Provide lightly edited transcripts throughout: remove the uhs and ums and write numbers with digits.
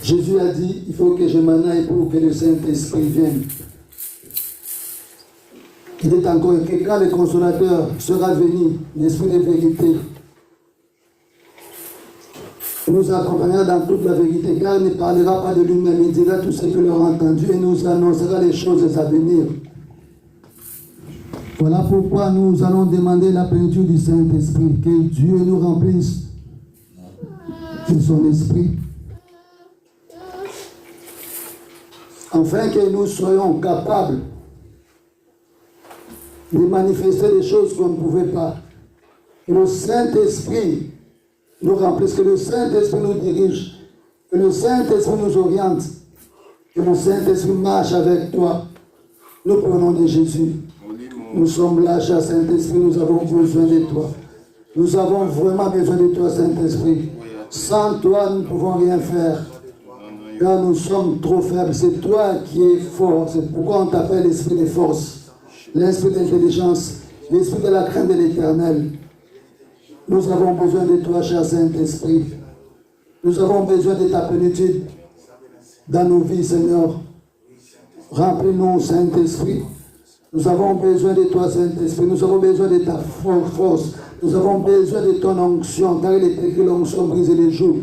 Jésus a dit, il faut que je m'en aille pour que le Saint-Esprit vienne. Il est encore écrit, quand le Consolateur sera venu, l'Esprit de vérité, il nous accompagnera dans toute la vérité, car il ne parlera pas de lui-même, il dira tout ce que l'on a entendu et nous annoncera les choses à venir. Voilà pourquoi nous allons demander la plénitude du Saint-Esprit, que Dieu nous remplisse de son Esprit, afin que nous soyons capables de manifester des choses qu'on ne pouvait pas. Que le Saint-Esprit nous remplisse, que le Saint-Esprit nous dirige, que le Saint-Esprit nous oriente, que le Saint-Esprit marche avec toi. Nous prenons de Jésus. Nous sommes là, cher Saint-Esprit, nous avons besoin de toi. Nous avons vraiment besoin de toi, Saint-Esprit. Sans toi, nous ne pouvons rien faire. Car nous sommes trop faibles. C'est toi qui es fort. C'est pourquoi on t'appelle l'esprit de force, l'esprit d'intelligence, l'esprit de la crainte de l'Éternel. Nous avons besoin de toi, cher Saint-Esprit. Nous avons besoin de ta plénitude dans nos vies, Seigneur. Remplis-nous, Saint-Esprit. Nous avons besoin de toi, Saint-Esprit. Nous avons besoin de ta force. Nous avons besoin de ton onction, car il est écrit l'onction brise les joues.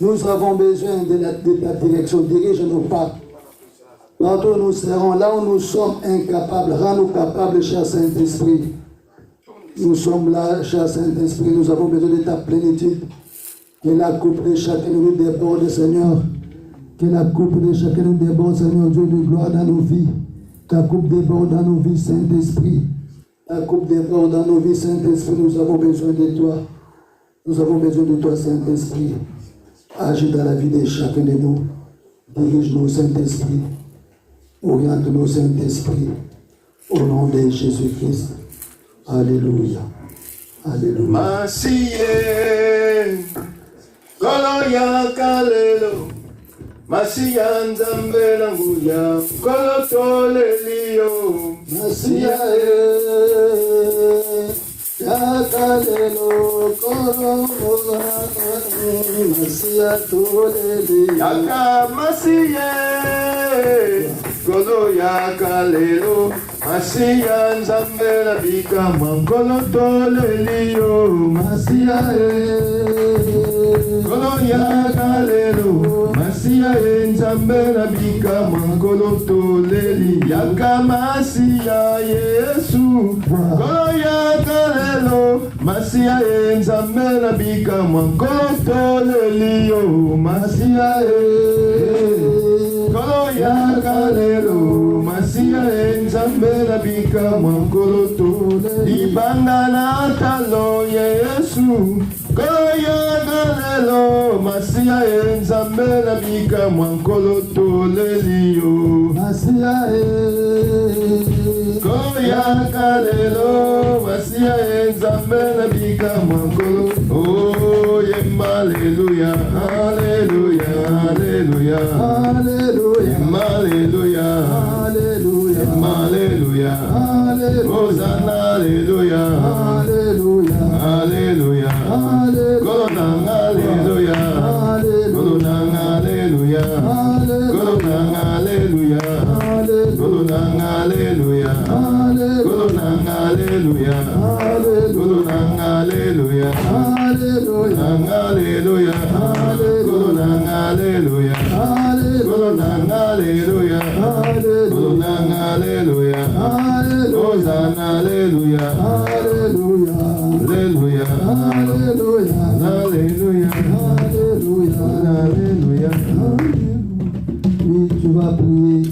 Nous avons besoin de ta direction. Dirige nos pas. Partout où nous serons, là où nous sommes incapables, rends-nous capables, cher Saint-Esprit. Nous sommes là, cher Saint-Esprit, nous avons besoin de ta plénitude. Que la coupe de chacun de nous déborde, Seigneur. Que la coupe de chacun de nous déborde, Seigneur Dieu de gloire, dans nos vies. Ta coupe déborde dans nos vies, Saint-Esprit. Ta coupe déborde dans nos vies, Saint-Esprit, nous avons besoin de toi. Nous avons besoin de toi, Saint-Esprit. Agis dans la vie de chacun de nous. Dirige-nous, Saint-Esprit. Oriente-nous, Saint-Esprit. Au nom de Jésus-Christ. Alléluia. Alléluia. Masiye, kolo ya kalelo. Masiya nzambe languya, kolo tolelio. Masiya ya kalelo, kolo Masiya tolelio. Yaka masiye, kolo ya kalelo. Masiya nzambe la bikama, kolo tolelio. Masiya Kolo ya kalelo, Masiya nzambe la bikama, kolo toleli. Yaka Masiya Yesu. Kolo ya kalelo, Masiya nzambe la bikama, kolo tolelio. Masiya kolo ya kalelo, Masiya nzambe la bikama, kolo toleli. Ibanga na talo Yesu. Kolo ya kalelo, Masiya nzambe la bikama, kolo tolelio. Masiya Kolo ya kalelo, Masiya nzambe la bikama, kolo. Oh, yemba, alleluia, alleluia, alleluia, Alléluia. alleluia, Alléluia. alleluia, Alléluia. Hosanna, alleluia, Alléluia. alleluia, kolo nanga, alleluia, kolo nanga, alleluia, kolo nanga, alleluia, kolo nanga, alleluia, kolo nanga, alleluia, kolo nanga, alleluia, nanga, alleluia, kolo nanga, alleluia, kolo nanga, alleluia, kolo nanga, alleluia, Hosanna, alleluia, Alléluia. alleluia, Alléluia. alleluia, alleluia. Oui, tu vas prier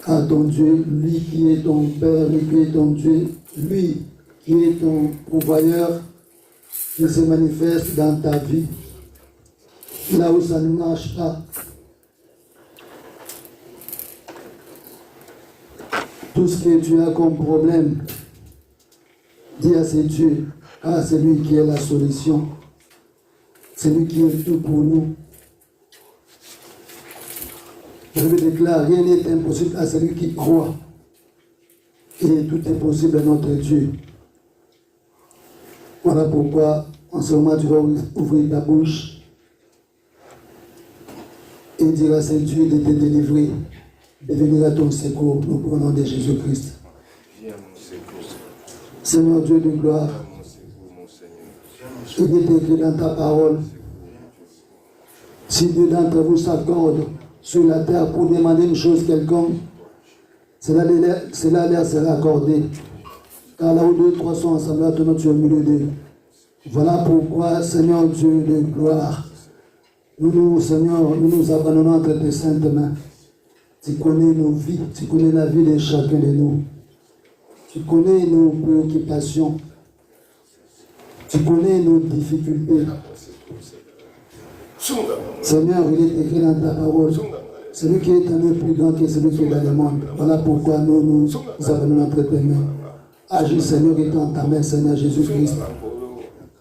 à ton Dieu, lui qui est ton Père, lui qui est ton Dieu, lui qui est ton pourvoyeur, qui se manifeste dans ta vie. Là où ça ne marche pas, tout ce que tu as comme problème, dis à ce Dieu, ah, c'est lui qui est la solution. C'est lui qui est tout pour nous. Je vais déclarer, rien n'est impossible à celui qui croit. Et tout est possible à notre Dieu. Voilà pourquoi, en ce moment, tu vas ouvrir ta bouche et dire à ce Dieu de te délivrer, de venir à ton secours, nous prenons de Jésus-Christ. Seigneur Dieu de gloire, il est écrit dans ta parole, si Dieu d'entre vous s'accorde sur la terre pour demander une chose quelconque, cela leur sera accordé. Car là où deux, trois sont ensemble, ton nom tu es au milieu d'eux. Voilà pourquoi, Seigneur Dieu de gloire, Seigneur, nous nous abandonnons entre tes saintes mains. Tu connais nos vies, tu connais la vie de chacun de nous. Tu connais nos préoccupations. Tu connais nos difficultés. Seigneur, il est écrit dans ta parole. Celui qui est en nous plus grand que celui qui est dans le monde. Voilà pourquoi nous abandonnons entre tes mains. Agis, Seigneur, et dans ta main, Seigneur Jésus-Christ.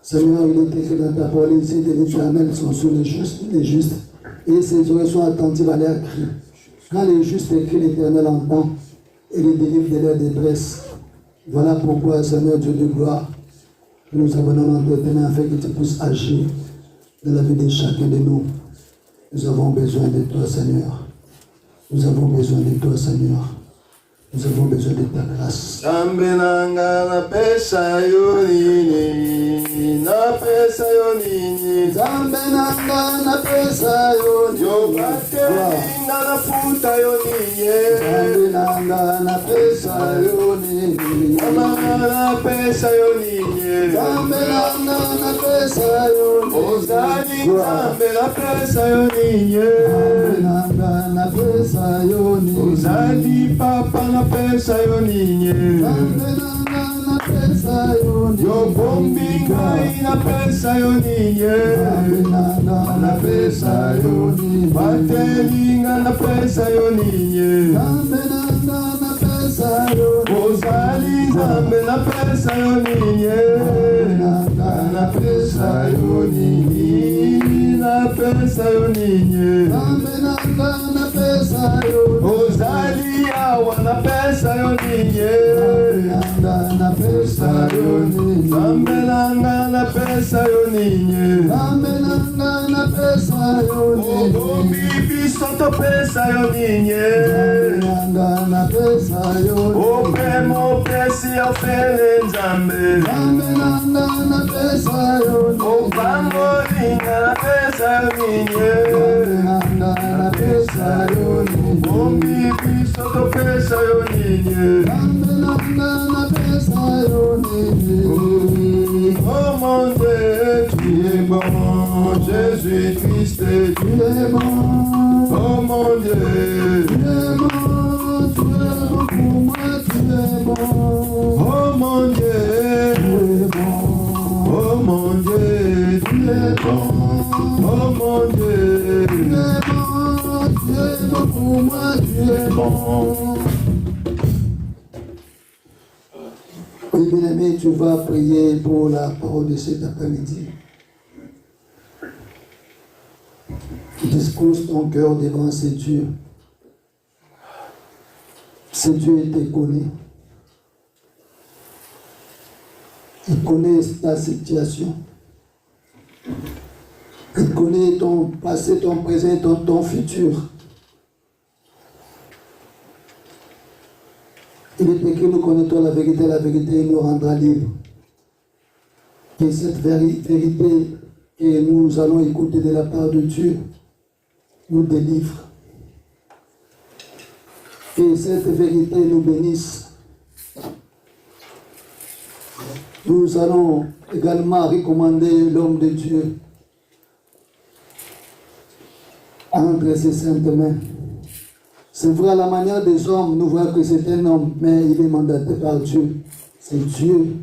Seigneur, il est écrit dans ta parole, les yeux de l'Éternel sont sur les justes, et ses oreilles sont attentives à leurs cris. Quand les justes écrits, l'Éternel entend, et les délivre de leur détresse. Voilà pourquoi, Seigneur Dieu de gloire, nous abandonnons entre tes mains afin que tu puisses agir dans la vie de chacun de nous. Nous avons besoin de toi, Seigneur. Nous avons besoin de toi, Seigneur. Nous avons besoin de ta grâce. Zambelanga na pesa yonini, na pesa yonini. Zambelanga na pesa yonini. Yobatelinga na puta yonini. Zambelanga na pesa yonini. Amanga na pesa yonini. Zambelanga na pesa yonini. Ozali zambe na pesa yonini. Zambelanga na pesa yonini. Ozali papa na pesa yonini. Zambelanga na pesa napesa yo ninye nanga napesa yo ninye matelinga napesa yo ninye nanga napesa yo ozali nzambe napesa yo ninye nanga napesa yo ninye napesa yo ninye nanga napesa yo ozali awa napesa yo ninye nanga napesa yo ninye nzambe nanga napesa yo ninye nanga napesa yo ninye obomi biso topesa yo ninye nanga napesa yo ope mopesi ofele nzambe nanga napesa yo opangolinga napesa yo ninye nanga napesa yo obomi biso topesa yo ninye nanga napesa yo oh mon Dieu, tu es bon, Jésus-Christ, tu es bon. Oh mon Dieu, tu es bon pour moi, tu es bon. oh mon Dieu, Tu es bon, oh mon Dieu, tu es bon. Oh mon Dieu, tu es bon pour moi, tu es bon. Oui, bien-aimé, tu vas prier pour la parole de cet après-midi. Dispose ton cœur devant ces dieux. Ces dieux te connaissent. Il connaît ta situation. Il connaît ton passé, ton présent, ton futur. Il est écrit, nous connaîtrons la vérité nous rendra libres. Que cette vérité que nous allons écouter de la part de Dieu nous délivre. Que cette vérité nous bénisse. Nous allons également recommander l'homme de Dieu entre ses saintes mains. C'est vrai, à la manière des hommes, nous voyons que c'est un homme, mais il est mandaté par Dieu. C'est Dieu.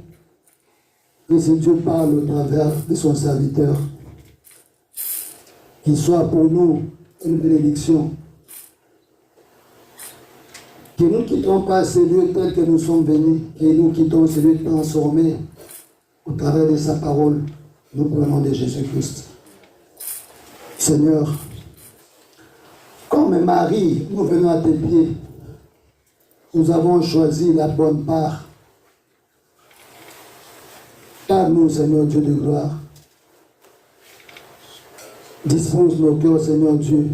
Et c'est Dieu parle au travers de son serviteur. Qu'il soit pour nous une bénédiction. Que nous ne quittons pas ces lieux tels que nous sommes venus, que nous quittons ces lieux transformés au travers de sa parole. Nous prenons de Jésus-Christ. Seigneur, comme Marie, nous venons à tes pieds. Nous avons choisi la bonne part. Parle-nous, Seigneur Dieu de gloire. Dispose nos cœurs, Seigneur Dieu.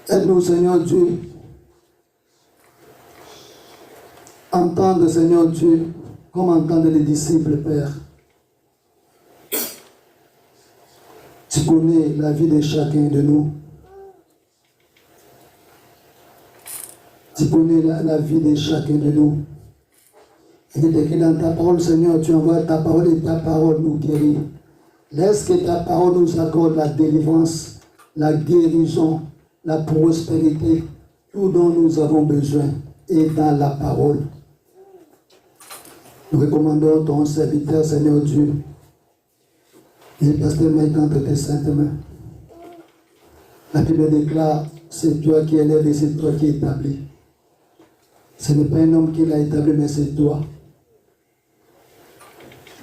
Aide-nous, Seigneur Dieu. Entendre, Seigneur Dieu, comme entendent les disciples, Père. Tu connais la vie de chacun de nous. Tu connais la vie de chacun de nous. Il est écrit dans ta parole, Seigneur, tu envoies ta parole et ta parole nous guérit. Laisse que ta parole nous accorde la délivrance, la guérison, la prospérité, tout dont nous avons besoin est dans la parole. Nous recommandons ton serviteur, Seigneur Dieu, et pasteur Mike entre tes saintes mains. La Bible déclare, c'est toi qui élèves et c'est toi qui établis. Ce n'est pas un homme qui l'a établi, mais c'est toi.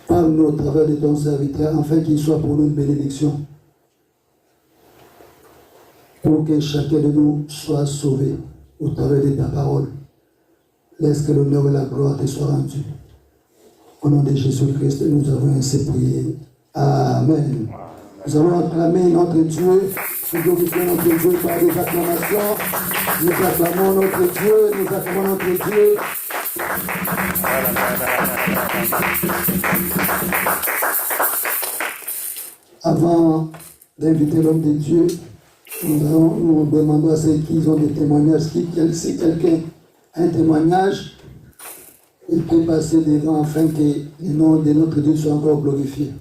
Parle-nous au travers de ton serviteur, afin qu'il soit pour nous une bénédiction. Pour que chacun de nous soit sauvé au travers de ta parole. Laisse que l'honneur et la gloire te soient rendus. Au nom de Jésus-Christ, nous avons ainsi prié. Amen. Nous allons acclamer notre Dieu. Nous glorifions notre Dieu par des acclamations. Nous acclamons notre Dieu. Nous acclamons notre Dieu. Avant d'inviter l'homme de Dieu, nous demandons à ceux qui ont des témoignages. Si quelqu'un a un témoignage, il peut passer devant afin que le nom de notre Dieu soit encore glorifié.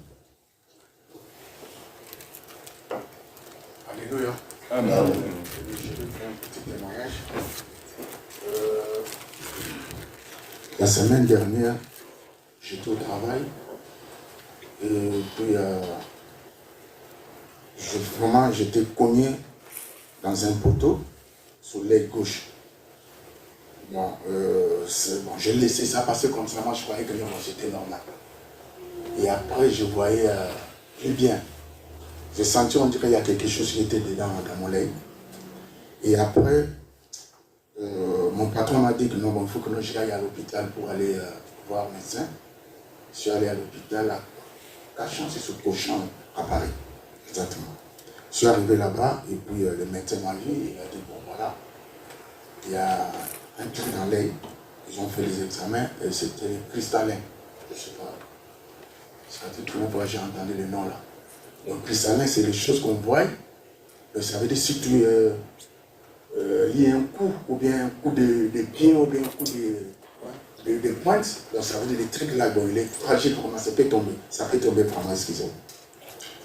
Alléluia. Amen. Je vais faire un petit témoignage. La semaine dernière, j'étais au travail Et puis, vraiment, j'étais cogné dans un poteau sur l'œil gauche. Bon, j'ai laissé ça passer comme ça. Moi, je croyais que non, c'était normal. Et après, je voyais plus bien. J'ai senti, on dirait qu'il y a quelque chose qui était dedans dans mon œil. Et après, mon patron m'a dit que non, bon, il faut que j'aille à l'hôpital pour aller voir un médecin. Je suis allé à l'hôpital à Cachan, c'est sur Cochin, à Paris. Exactement. Je suis arrivé là-bas et puis le médecin m'a vu et il a dit, bon voilà, il y a un truc dans l'œil. Ils ont fait les examens et c'était cristallin. Je ne sais pas. Ça a été tout le monde, j'ai entendu le nom là. Donc cristallin, c'est les choses qu'on voit. Ça veut dire si tu il y a un coup, ou bien un coup de pied, ou bien un coup de pointe, donc ça veut dire des trucs là, bon, il est fragile, comment ça peut tomber. Ça peut tomber, vraiment, excusez-moi.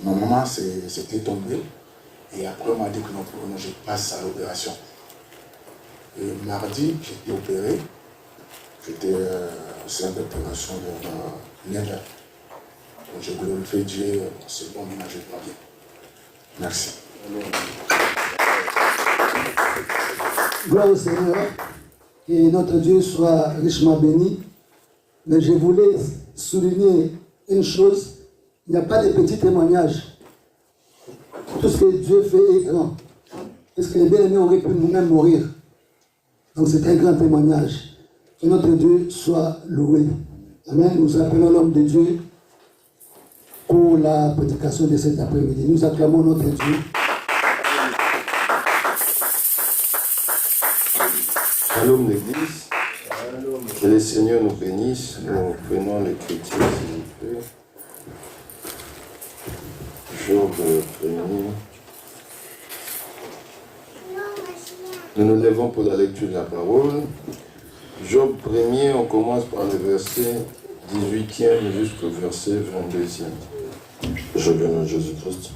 Normalement, c'était tombé. Et après, on m'a dit que non, pour que je passe à l'opération. Et mardi, j'étais opéré. J'étais centre d'opération de Neda. Donc je glorifie Dieu, c'est bon, maintenant je vais pas bien. Merci. Gloire au Seigneur, que notre Dieu soit richement béni. Mais je voulais souligner une chose, il n'y a pas de petits témoignages. Tout ce que Dieu fait est grand. Parce que les bien-aimés auraient pu nous-mêmes mourir. Donc c'est un grand témoignage. Que notre Dieu soit loué. Amen. Nous appelons l'homme de Dieu pour la prédication de cet après-midi. Nous acclamons notre Dieu. Shalom l'église, que le Seigneur nous bénisse. Nous prenons l'écriture s'il vous plaît. Job 1er. Nous nous levons pour la lecture de la parole. Job 1er, on commence par le verset 18e jusqu'au verset 22e. Je viens de Jésus-Christ.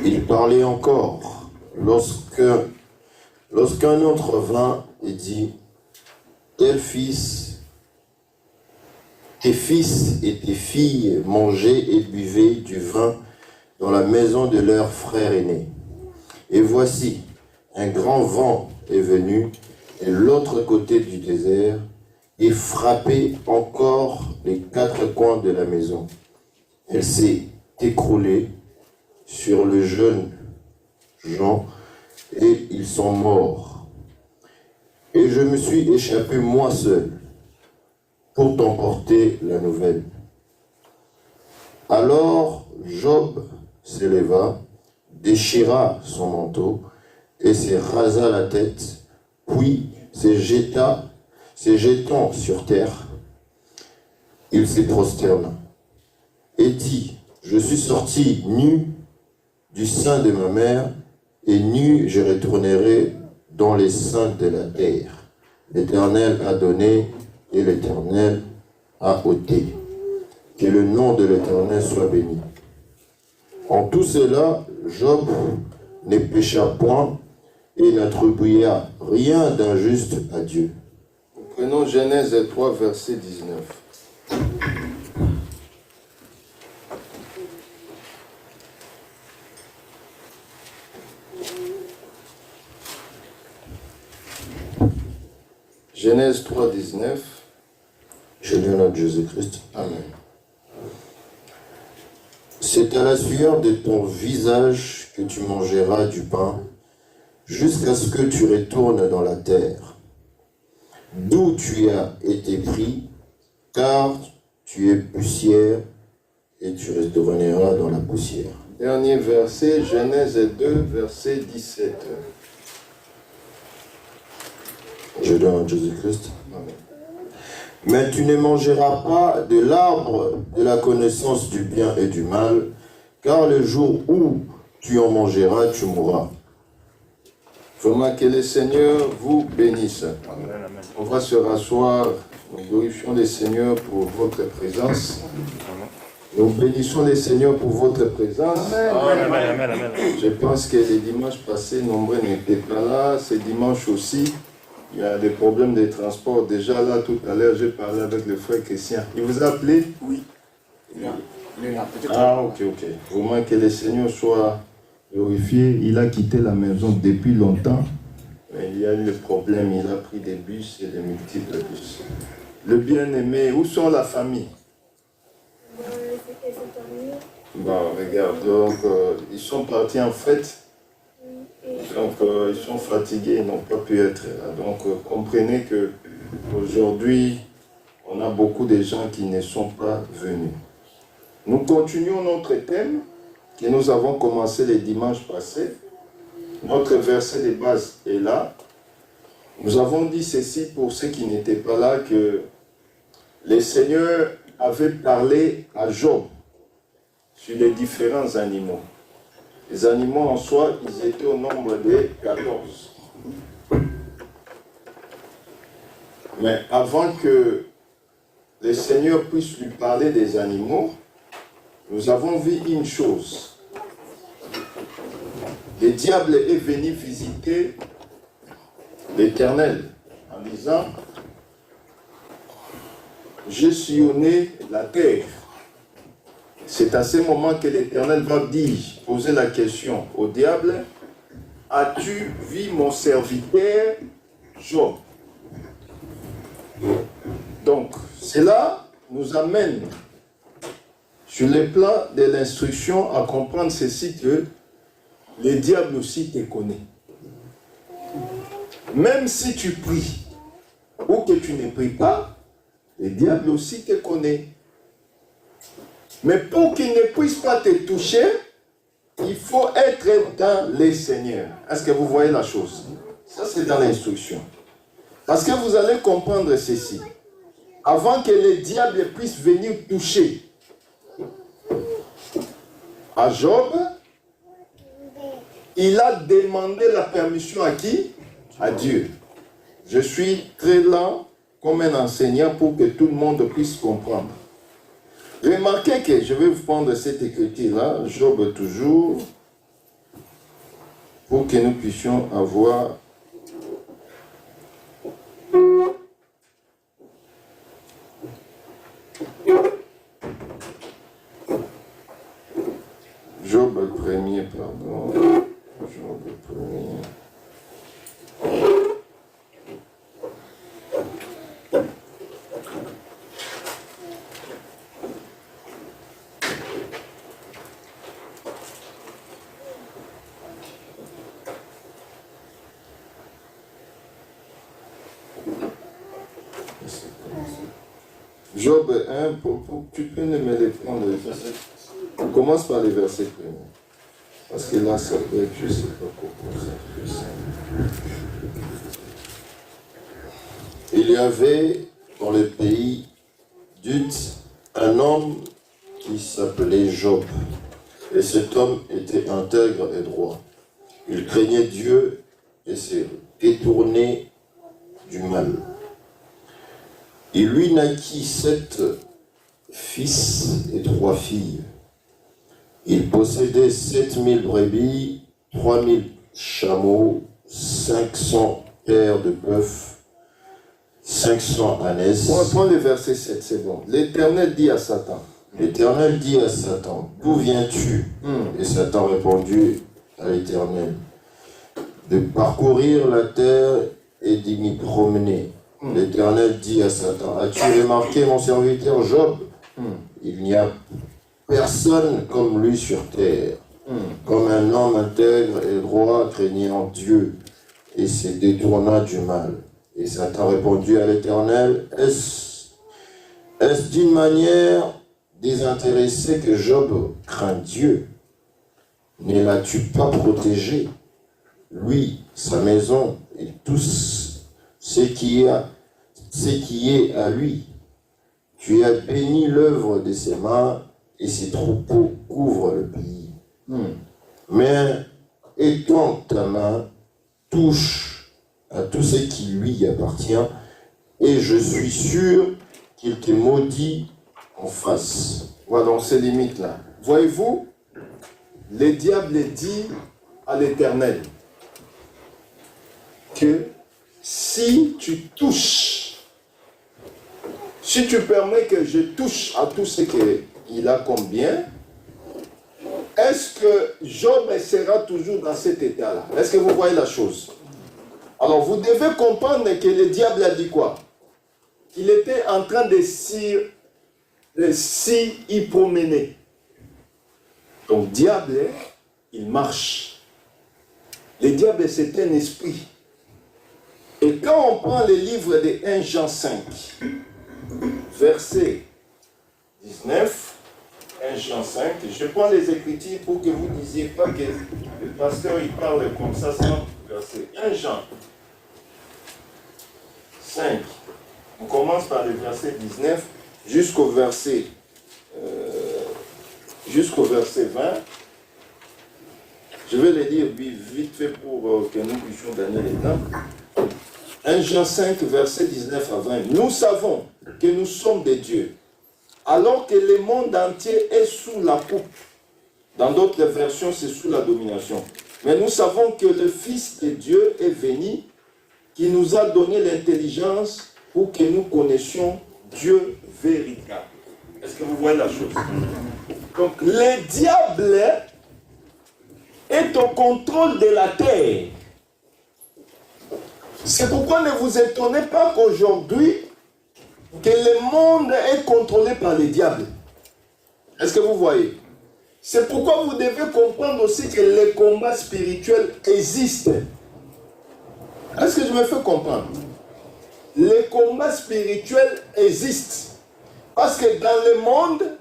Il parlait encore lorsqu'un autre vint et dit, tes fils et tes filles mangeaient et buvaient du vin dans la maison de leur frère aîné. Et voici, un grand vent est venu de l'autre côté du désert et frappé encore les quatre coins de la maison. Elle s'est écroulée sur le jeune gens et ils sont morts. Et je me suis échappé moi seul pour t'emporter la nouvelle. Alors Job s'éleva, déchira son manteau et se rasa la tête, puis se jetant sur terre, il se prosterna et dit, je suis sorti nu du sein de ma mère, et nu je retournerai dans les seins de la terre. L'Éternel a donné et l'Éternel a ôté. Que le nom de l'Éternel soit béni. En tout cela, Job ne pécha point et n'attribua rien d'injuste à Dieu. Nous prenons Genèse 3, verset 19. Genèse 3, 19. Je lis au nom de Jésus-Christ. Amen. C'est à la sueur de ton visage que tu mangeras du pain, jusqu'à ce que tu retournes dans la terre, d'où tu as été pris, car tu es poussière, et tu retourneras dans la poussière. Dernier verset, Genèse 2, verset 17. Je donne à Jésus-Christ. Amen. Mais tu ne mangeras pas de l'arbre de la connaissance du bien et du mal, car le jour où tu en mangeras, tu mourras. Vraiment que le Seigneur vous bénisse. Amen. On va se rasseoir. Nous glorifions le Seigneur pour votre présence. Nous bénissons le Seigneur pour votre présence. Amen. Je pense que les dimanches passés, nombreux n'étaient pas là. Ce dimanche aussi, il y a des problèmes de transport. Déjà là, tout à l'heure, j'ai parlé avec le frère Christian. Il vous a appelé? Oui. Ah, ok. Vraiment que le Seigneur soit glorifié. Il a quitté la maison depuis longtemps. Mais il y a eu le problème, il a pris des bus et des multiples bus. Le bien-aimé, où sont la famille? Bon, regarde, donc ils sont partis en fête. Donc ils sont fatigués, ils n'ont pas pu être là. Donc comprenez que aujourd'hui, on a beaucoup de gens qui ne sont pas venus. Nous continuons notre thème que nous avons commencé les dimanches passés. Notre verset de base est là. Nous avons dit ceci pour ceux qui n'étaient pas là, que le Seigneur avait parlé à Job sur les différents animaux. Les animaux en soi, ils étaient au nombre de 14. Mais avant que le Seigneur puisse lui parler des animaux, nous avons vu une chose. Le diable est venu visiter l'Éternel en disant: j'ai sillonné la terre. C'est à ce moment que l'Éternel va poser la question au diable: as-tu vu mon serviteur Job? Donc, cela nous amène sur le plan de l'instruction à comprendre ceci, que le diable aussi te connaît. Même si tu pries ou que tu ne pries pas, le diable aussi te connaît. Mais pour qu'il ne puisse pas te toucher, il faut être dans les Seigneurs. Est-ce que vous voyez la chose? Ça, c'est dans l'instruction. Parce que vous allez comprendre ceci. Avant que le diable puisse venir toucher à Job, il a demandé la permission à qui? À Dieu. Je suis très lent comme un enseignant pour que tout le monde puisse comprendre. Remarquez que je vais vous prendre cette écriture-là, Job toujours, pour que nous puissions avoir Job 1er, pardon. Job 1er. Job 1, tu peux me les prendre. On commence par les versets premiers. Parce que là, ça peut être, je ne sais pas pourquoi ça fait ça. Il y avait dans le pays d'Uth un homme qui s'appelait Job. Et cet homme était intègre et droit. Il craignait Dieu et s'est détourné du mal. Il lui naquit 7 fils et 3 filles. Il possédait 7000 brebis, 3000 chameaux, 500 paires de bœufs, 500 ânesses. On prend le verset 7, c'est bon. L'Éternel dit à Satan. L'Éternel dit à Satan: d'où viens-tu? Et Satan répondit à l'Éternel: de parcourir la terre et d'y m'y promener. L'Éternel dit à Satan: as-tu remarqué mon serviteur Job? Il n'y a personne comme lui sur terre, comme un homme intègre et droit, craignant Dieu, et se détournant du mal. Et Satan répondit à l'Éternel: est-ce d'une manière désintéressée que Job craint Dieu? Ne l'as-tu pas protégé, lui, sa maison et tous ce qui est à lui? Tu as béni l'œuvre de ses mains, et ses troupeaux couvrent le pays. Mais étends ta main, touche à tout ce qui lui appartient, et je suis sûr qu'il te maudit en face. Voilà donc ces limites-là. Voyez-vous, le diable dit à l'Éternel que si tu touches, si tu permets que je touche à tout ce que il a combien? Est-ce que Job sera toujours dans cet état-là? Est-ce que vous voyez la chose? Alors, vous devez comprendre que le diable a dit quoi? Il était en train de s'y promener. Donc, diable, il marche. Le diable, c'est un esprit. Et quand on prend le livre de 1 Jean 5, verset 19, 1 Jean 5, je prends les Écritures pour que vous ne disiez pas que le pasteur il parle comme ça sans verset. 1 Jean 5, on commence par le verset 19 jusqu'au verset 20. Je vais le lire vite fait pour que nous puissions gagner le temps. 1 Jean 5, verset 19 à 20. Nous savons que nous sommes des dieux, alors que le monde entier est sous la coupe. Dans d'autres versions, c'est sous la domination. Mais nous savons que le Fils de Dieu est venu, qui nous a donné l'intelligence pour que nous connaissions Dieu véritable. Est-ce que vous voyez la chose? Donc, le diable est au contrôle de la terre. C'est pourquoi ne vous étonnez pas qu'aujourd'hui, que le monde est contrôlé par le diable. Est-ce que vous voyez? C'est pourquoi vous devez comprendre aussi que les combats spirituels existent. Est-ce que je me fais comprendre? Les combats spirituels existent. Parce que dans le monde,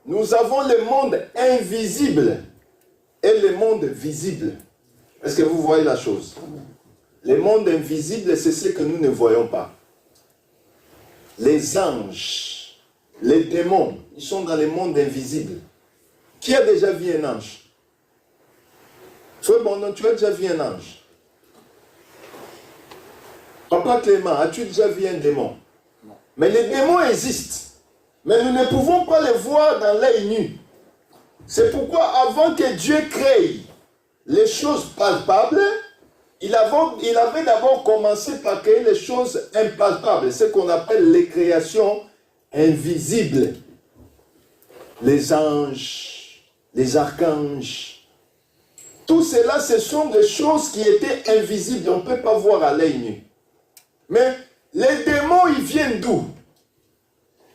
nous avons le monde invisible et le monde visible. Est-ce que vous voyez la chose? Le monde invisible, c'est ce que nous ne voyons pas. Les anges, les démons, ils sont dans le monde invisible. Qui a déjà vu un ange? Sois bon, non, tu as déjà vu un ange? Papa Clément, as-tu déjà vu un démon? Non. Mais les démons existent. Mais nous ne pouvons pas les voir dans l'œil nu. C'est pourquoi avant que Dieu crée les choses palpables, il avait d'abord commencé par créer les choses impalpables, ce qu'on appelle les créations invisibles. Les anges, les archanges. Tout cela, ce sont des choses qui étaient invisibles. On ne peut pas voir à l'œil nu. Mais les démons, ils viennent d'où?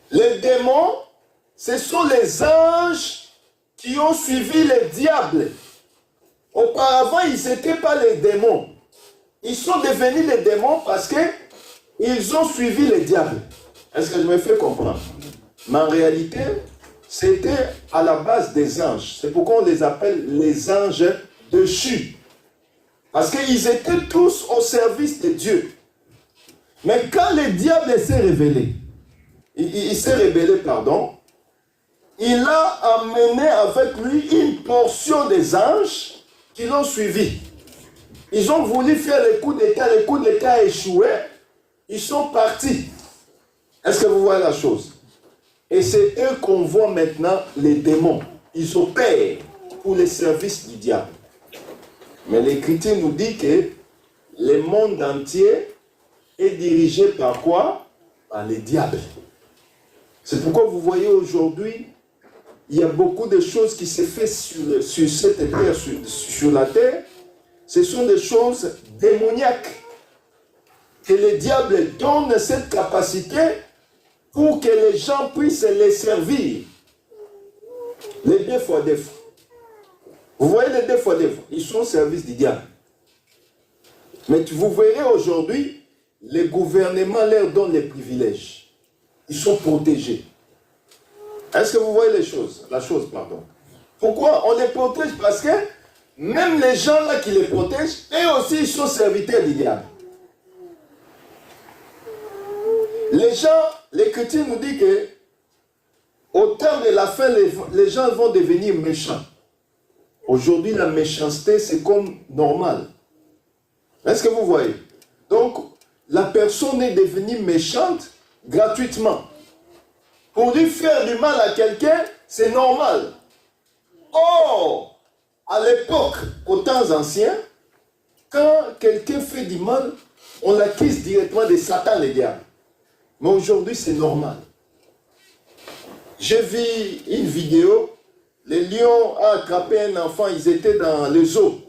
Les démons, ce sont les anges qui ont suivi les diables. Auparavant, ils n'étaient pas les démons. Ils sont devenus les démons parce qu'ils ont suivi les diables. Est-ce que je me fais comprendre? Mais en réalité, c'était à la base des anges. C'est pourquoi on les appelle les anges déchus. Parce qu'ils étaient tous au service de Dieu. Mais quand le diable s'est révélé, il s'est rebellé, pardon, il a amené avec lui une portion des anges qui l'ont suivi. Ils ont voulu faire le coup d'État a échoué, ils sont partis. Est-ce que vous voyez la chose? Et c'est eux qu'on voit maintenant, les démons. Ils opèrent pour les services du diable. Mais l'Écriture nous dit que le monde entier est dirigé par quoi? Par les diables. C'est pourquoi vous voyez aujourd'hui, il y a beaucoup de choses qui se font sur cette terre, sur la terre. Ce sont des choses démoniaques. Que le diable donne cette capacité pour que les gens puissent les servir. Les deux fois des fois. Vous voyez les deux fois des fois, ils sont au service du diable. Mais vous verrez aujourd'hui, les gouvernements leur donnent les privilèges. Ils sont protégés. Est-ce que vous voyez les choses? La chose, pardon. Pourquoi on les protège? Parce que même les gens là qui les protègent, eux aussi, ils sont serviteurs du diable. Les gens, l'Écriture nous dit que au terme de la fin, les gens vont devenir méchants. Aujourd'hui, la méchanceté, c'est comme normal. Est-ce que vous voyez? Donc, la personne est devenue méchante gratuitement. Pour lui faire du mal à quelqu'un, c'est normal. Or, à l'époque, aux temps anciens, quand quelqu'un fait du mal, on l'accuse directement de Satan, les diables. Mais aujourd'hui, c'est normal. J'ai vu une vidéo, les lions ont attrapé un enfant, ils étaient dans le zoo.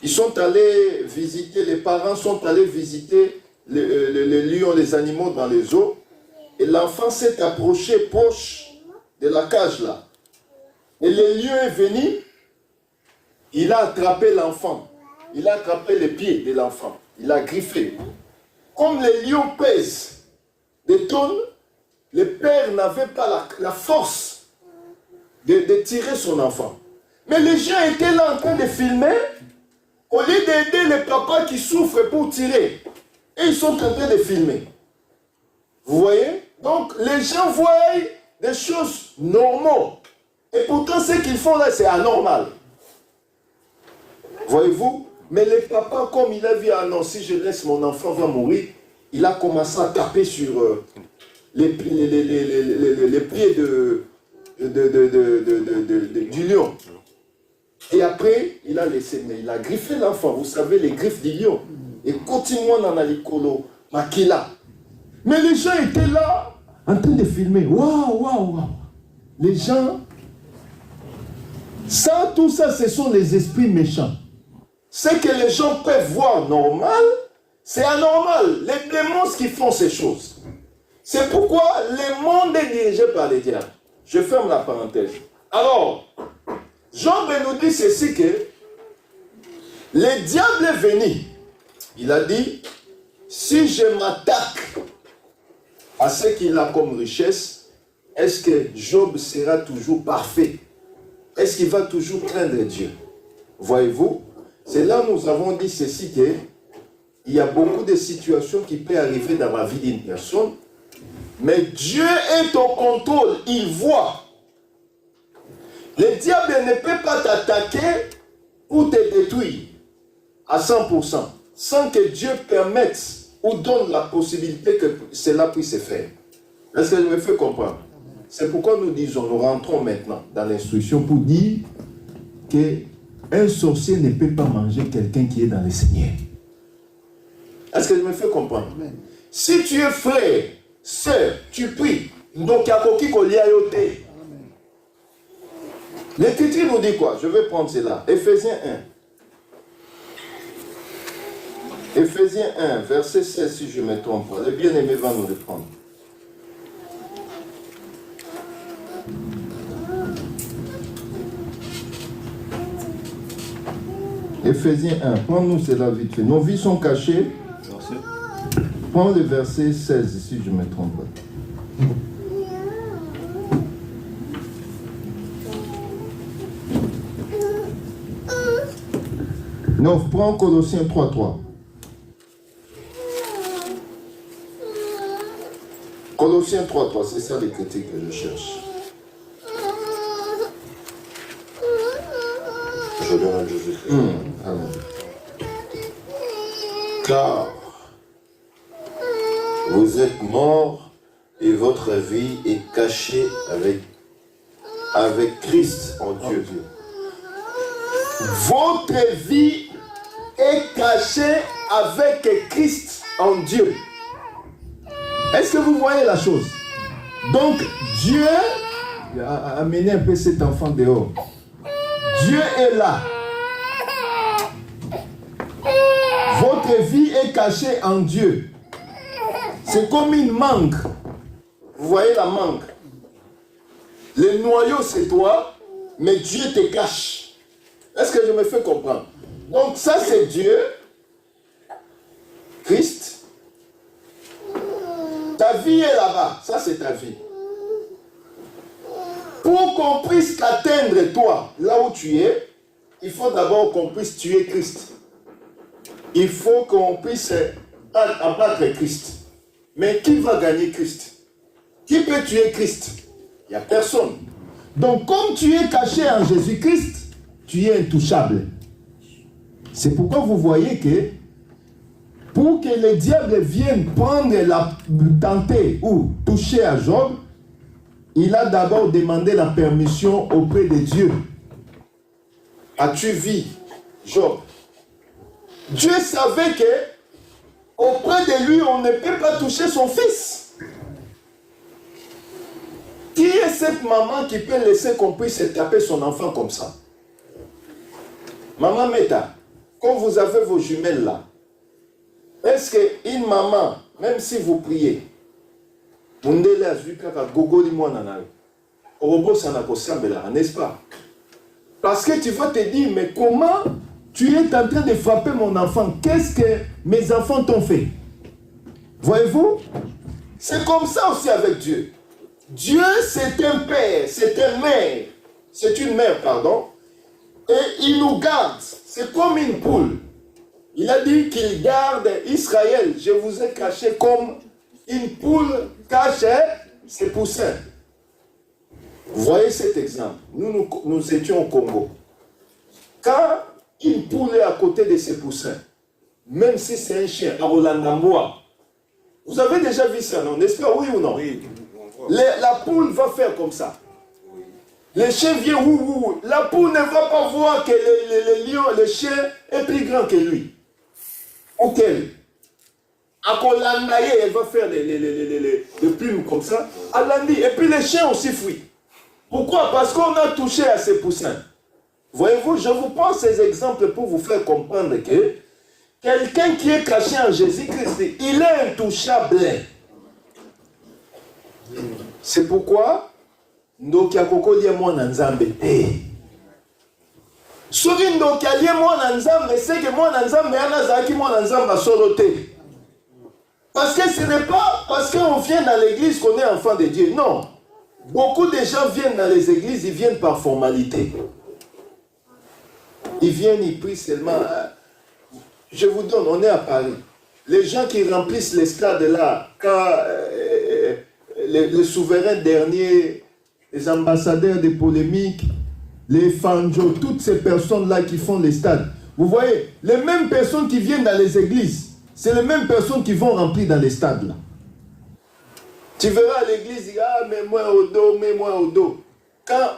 Ils sont allés visiter, les parents sont allés visiter les lions, les animaux dans les zoos. Et l'enfant s'est approché proche de la cage là. Et le lion est venu, il a attrapé l'enfant. Il a attrapé les pieds de l'enfant. Il a griffé. Comme les lions pèsent des tonnes, le père n'avait pas la force de tirer son enfant. Mais les gens étaient là en train de filmer, au lieu d'aider les papas qui souffrent pour tirer. Et ils sont en train de filmer. Vous voyez? Donc les gens voient des choses normales. Et pourtant ce qu'ils font là, c'est anormal. Voyez-vous? Mais les papas, comme il a vu, ah non, si je laisse mon enfant va mourir, il a commencé à taper sur les pieds du lion. Et après, il a laissé, mais il a griffé l'enfant. Vous savez, les griffes du lion. Et continuons dans la licolo, makila. Mais les gens étaient là, en train de filmer. Waouh, waouh, waouh. Les gens, ça, tout ça, ce sont les esprits méchants. Ce que les gens peuvent voir normal, c'est anormal. Les démons qui font ces choses. C'est pourquoi le monde est dirigé par les diables. Je ferme la parenthèse. Alors, Job nous dit ceci que le diable est venu. Il a dit, si je m'attaque à ce qu'il a comme richesse, est-ce que Job sera toujours parfait? Est-ce qu'il va toujours craindre Dieu? Voyez-vous? C'est là où nous avons dit ceci que il y a beaucoup de situations qui peuvent arriver dans la vie d'une personne, mais Dieu est au contrôle, il voit. Le diable ne peut pas t'attaquer ou te détruire à 100%, sans que Dieu permette ou donne la possibilité que cela puisse se faire. Est-ce que je me fais comprendre? C'est pourquoi nous disons, nous rentrons maintenant dans l'instruction pour dire qu'un sorcier ne peut pas manger quelqu'un qui est dans le Seigneur. Est-ce que je me fais comprendre? Amen. Si tu es frère, sœur, tu pries, donc l'Écriture nous dit quoi? Je vais prendre cela. Éphésiens 1. Éphésiens 1, verset 16, si je ne me trompe pas. Le bien-aimé va nous le prendre. Éphésiens 1, prends-nous cela vite fait. Nos vies sont cachées. Prends le verset 16, si je ne me trompe pas. Non, prends Colossiens 3.3. Colossiens 3.3, c'est ça les critiques que je cherche. Je donne à Jésus-Christ. Amen. Car vous êtes morts et votre vie est cachée avec Christ en Dieu. Votre vie est cachée avec Christ en Dieu. Est-ce que vous voyez la chose? Donc, Dieu a amené un peu cet enfant dehors. Dieu est là. Votre vie est cachée en Dieu. C'est comme une mangue. Vous voyez la mangue? Le noyau, c'est toi, mais Dieu te cache. Est-ce que je me fais comprendre? Donc ça, c'est Dieu, Christ. Ta vie est là-bas. Ça, c'est ta vie. Pour qu'on puisse t'atteindre, toi, là où tu es, il faut d'abord qu'on puisse tuer Christ. Il faut qu'on puisse abattre Christ. Mais qui va gagner Christ? Qui peut tuer Christ? Il n'y a personne. Donc, comme tu es caché en Jésus-Christ, tu es intouchable. C'est pourquoi vous voyez que pour que le diable vienne prendre tenter ou toucher à Job, il a d'abord demandé la permission auprès de Dieu. As-tu vu Job? Dieu savait que auprès de lui, on ne peut pas toucher son fils. Qui est cette maman qui peut laisser qu'on puisse taper son enfant comme ça? Maman Meta, quand vous avez vos jumelles là, est-ce qu'une maman, même si vous priez, n'est-ce pas? Parce que tu vas te dire, mais comment tu es en train de frapper mon enfant? Qu'est-ce que mes enfants t'ont fait? Voyez-vous? C'est comme ça aussi avec Dieu. Dieu, c'est un père, c'est un mère, c'est une mère, pardon, et il nous garde. C'est comme une poule. Il a dit qu'il garde Israël. Je vous ai caché comme une poule cache ses poussins. Vous voyez cet exemple. Nous étions au Congo. Quand une poule est à côté de ses poussins, même si c'est un chien, à Rolandamoa, vous avez déjà vu ça, non? N'est-ce pas, oui ou non? Oui. La poule va faire comme ça. Le chien vient, ouh. La poule ne va pas voir que le lion, le chien est plus grand que lui. Ok. À Kolandaye, elle va faire les plumes comme ça. Et puis les chiens aussi fuient. Pourquoi? Parce qu'on a touché à ses poussins. Voyez-vous, je vous prends ces exemples pour vous faire comprendre que quelqu'un qui est caché en Jésus-Christ, il est intouchable. C'est pourquoi ndoki akoko lia mwana nzambe te. Soki ndoki alie mwana nzambe, c'est que mwana nzambe anazaki mwana nzambe solo te. Parce que ce n'est pas parce qu'on vient dans l'église qu'on est enfant de Dieu. Non. Beaucoup de gens viennent dans les églises, ils viennent par formalité. Ils viennent, ils prient seulement. Je vous donne, on est à Paris. Les gens qui remplissent les stades là, quand les souverains derniers, les ambassadeurs des polémiques, les fanjo, toutes ces personnes-là qui font les stades. Vous voyez, les mêmes personnes qui viennent dans les églises, c'est les mêmes personnes qui vont remplir dans les stades là. Tu verras à l'église, ah, mets-moi au dos. Quand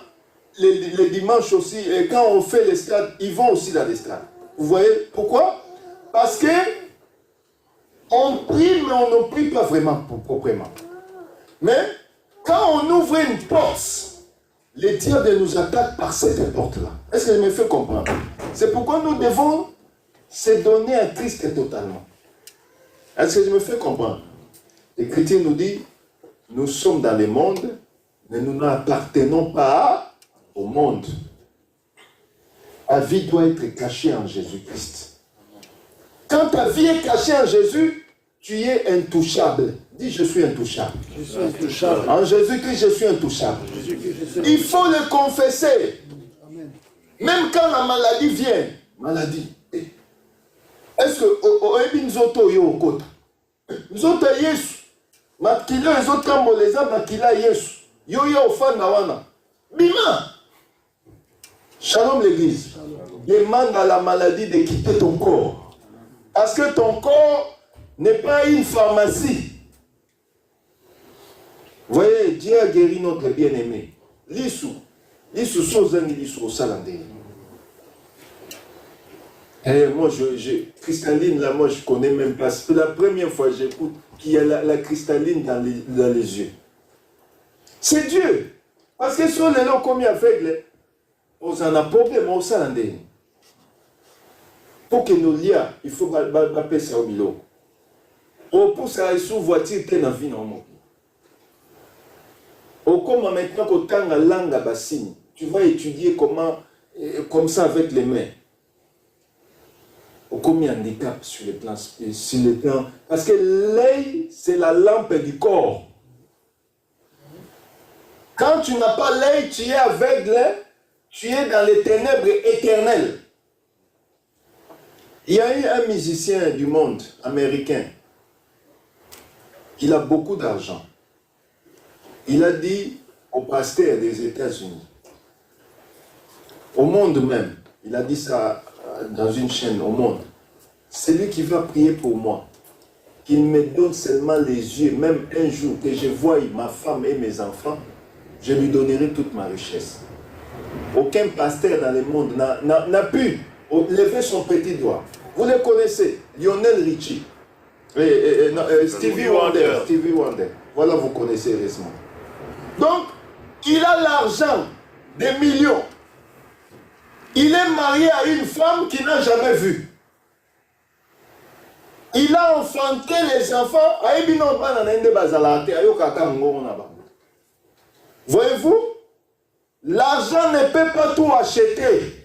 les dimanches aussi, et quand on fait les stades, ils vont aussi dans les stades. Vous voyez pourquoi? Parce que on prie, mais on ne prie pas vraiment proprement. Mais quand on ouvre une porte, les diables nous attaquent par cette porte-là. Est-ce que je me fais comprendre? C'est pourquoi nous devons se donner à Christ totalement. Est-ce que je me fais comprendre? L'Écriture nous dit, nous sommes dans le monde, mais nous n'appartenons pas au monde. Ta vie doit être cachée en Jésus-Christ. Quand ta vie est cachée en Jésus, tu es intouchable. Dis, je suis intouchable. Je suis intouchable. En Jésus-Christ, je suis intouchable. Il faut le confesser. Amen. Même quand la maladie vient, maladie. Est-ce que Nzoto yo okota? Nzoto Yesu. Makilo ezoto kamboleza makila Yesu. Yo ofanda wana. Bima. Shalom l'église. Demande à la maladie de quitter ton corps. Parce que ton corps n'est pas une pharmacie. Vous voyez, Dieu a guéri notre bien-aimé. Lissou sozangi lissou au salandé. Et moi, cristalline, là, moi, je connais même pas. C'est la première fois que j'écoute qu'il y a la cristalline dans les yeux. C'est Dieu. Parce que sur les lots comme aveugle, on en a problème au salandé. Pour que nous liens, il faut appeler ça au milieu. On pousse à sous voiture pleine en vie normale. Comme maintenant que tu as la langue à bassine, tu vas étudier comment, comme ça avec les mains. Comme il y a un handicap sur le plan, parce que l'œil, c'est la lampe du corps. Quand tu n'as pas l'œil, tu es aveugle, tu es dans les ténèbres éternelles. Il y a eu un musicien du monde américain. Il a beaucoup d'argent. Il a dit au pasteur des États-Unis, au monde même, il a dit ça dans une chaîne au monde, celui qui va prier pour moi, qu'il me donne seulement les yeux, même un jour que je voie ma femme et mes enfants, je lui donnerai toute ma richesse. Aucun pasteur dans le monde n'a pu lever son petit doigt. Vous les connaissez, Lionel Richie, Stevie Wonder. Voilà, vous connaissez récemment. Donc, Il a l'argent, des millions. Il est marié à une femme qu'il n'a jamais vue. Il a enfanté les enfants. Voyez-vous, l'argent ne peut pas tout acheter.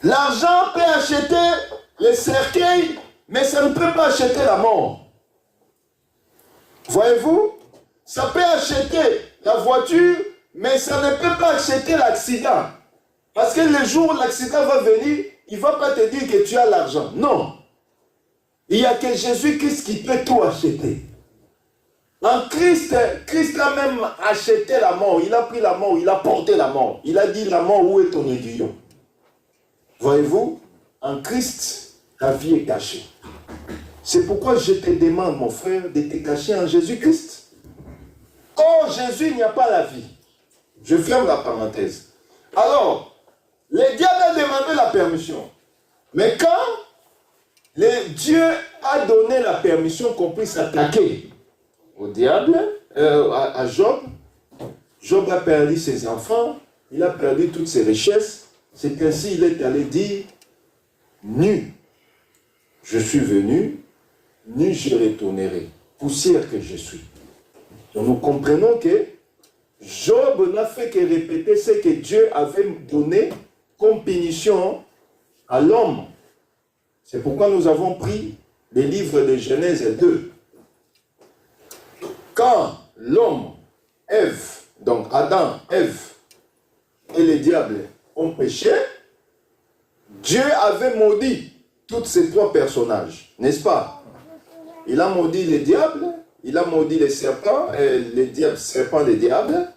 L'argent peut acheter les cercueils, mais ça ne peut pas acheter la mort. Voyez-vous, ça peut acheter la voiture, mais ça ne peut pas acheter l'accident. Parce que le jour où l'accident va venir, il ne va pas te dire que tu as l'argent. Non. Il n'y a que Jésus-Christ qui peut tout acheter. En Christ, Christ a même acheté la mort. Il a pris la mort, il a porté la mort. Il a dit, la mort, où est ton aiguillon? Voyez-vous, en Christ, ta vie est cachée. C'est pourquoi je te demande, mon frère, de te cacher en Jésus-Christ. Hors Jésus, il n'y a pas la vie. Je ferme la parenthèse. Alors, le diable a demandé la permission. Mais quand Dieu a donné la permission qu'on puisse s'attaquer au diable, à Job, Job a perdu ses enfants, il a perdu toutes ses richesses. C'est ainsi qu'il est allé dire, nu, je suis venu, nu je retournerai, poussière que je suis. Donc nous comprenons que Job n'a fait que répéter ce que Dieu avait donné comme punition à l'homme. C'est pourquoi nous avons pris les livres de Genèse 2. Quand l'homme, Ève, donc Adam, Ève et le diable ont péché, Dieu avait maudit tous ces trois personnages, n'est-ce pas? Il a maudit le diable, il a maudit les serpents, les serpents des diables,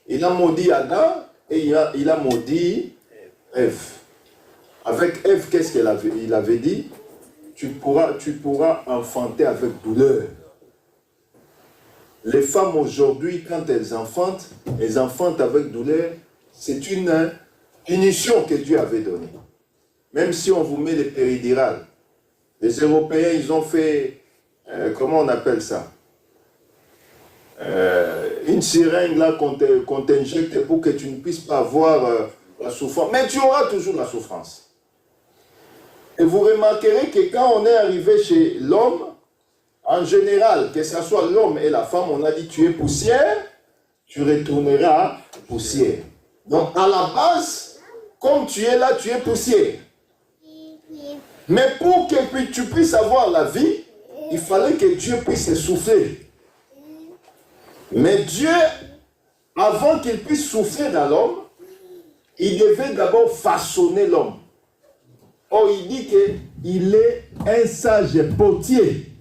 il a maudit Adam et il a maudit Ève. Avec Ève, qu'est-ce qu'il avait? Il avait dit, tu pourras enfanter avec douleur. Les femmes aujourd'hui, quand elles enfantent avec douleur, c'est une punition que Dieu avait donnée. Même si on vous met les péridurales. Les Européens, ils ont fait, comment on appelle ça? Une seringue là qu'on t'injecte pour que tu ne puisses pas avoir la souffrance. Mais tu auras toujours la souffrance. Et vous remarquerez que quand on est arrivé chez l'homme, en général, que ce soit l'homme et la femme, on a dit tu es poussière, tu retourneras poussière. Donc à la base, comme tu es là, tu es poussière. Mais pour que tu puisses avoir la vie, il fallait que Dieu puisse souffler. Mais Dieu, avant qu'il puisse souffler dans l'homme, il devait d'abord façonner l'homme. Or, il dit qu'il est un sage potier.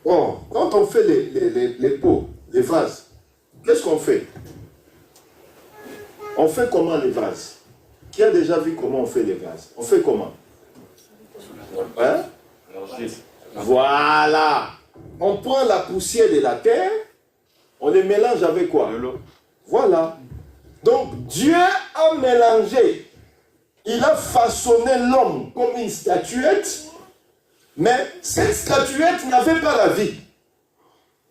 Or, quand on fait les pots, les vases, qu'est-ce qu'on fait? On fait comment les vases? Qui a déjà vu comment on fait les vases? On fait comment? Hein? Voilà. On prend la poussière de la terre, on les mélange avec quoi? Voilà. Donc, Dieu a mélangé. Il a façonné l'homme comme une statuette, mais cette statuette n'avait pas la vie.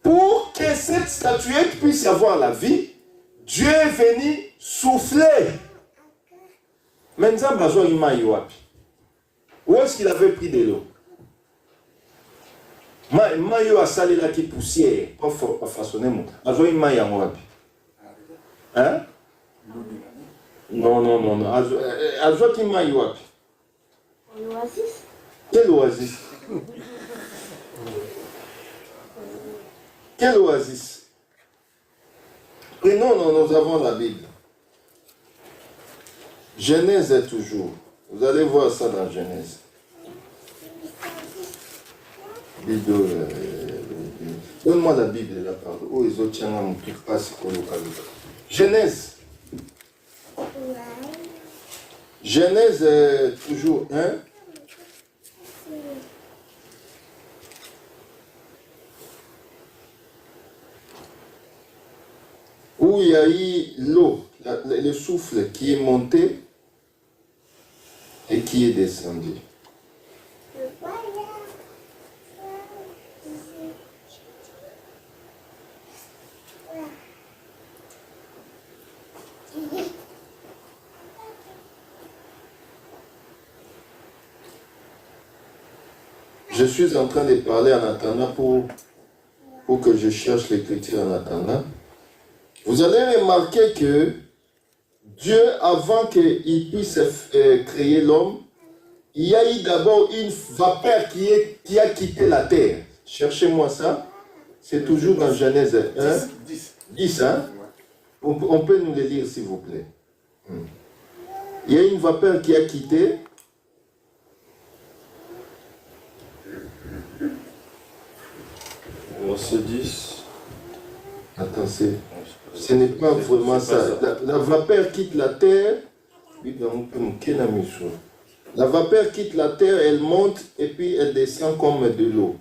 Pour que cette statuette puisse avoir la vie, Dieu est venu souffler. Maintenant, où est-ce qu'il avait pris de l'eau? Mayo a salé la qui poussière pour façonner mon. Hein? Non. Azo qui m'a wapi? L'oasis? Quel oasis? Quel oasis? Et non, nous avons la Bible. Genèse est toujours. Vous allez voir ça dans Genèse. Bible. Donne-moi la Bible là, pardon. Oh, ils ont tient à mon truc pas si qu'on Genèse. Genèse toujours 1. Où il y a eu l'eau, le souffle qui est monté et qui est descendu. Je suis en train de parler en attendant pour que je cherche l'écriture en attendant. Vous allez remarquer que Dieu, avant qu'il puisse créer l'homme, il y a eu d'abord une vapeur qui a quitté la terre. Cherchez-moi ça. C'est toujours dans Genèse 1. 10, hein? On peut nous le lire, s'il vous plaît. Il y a une vapeur qui a quitté. Verset 10. Attends, ce n'est pas vraiment ça. La vapeur quitte la terre. La vapeur quitte la terre, elle monte et puis elle descend comme de l'eau.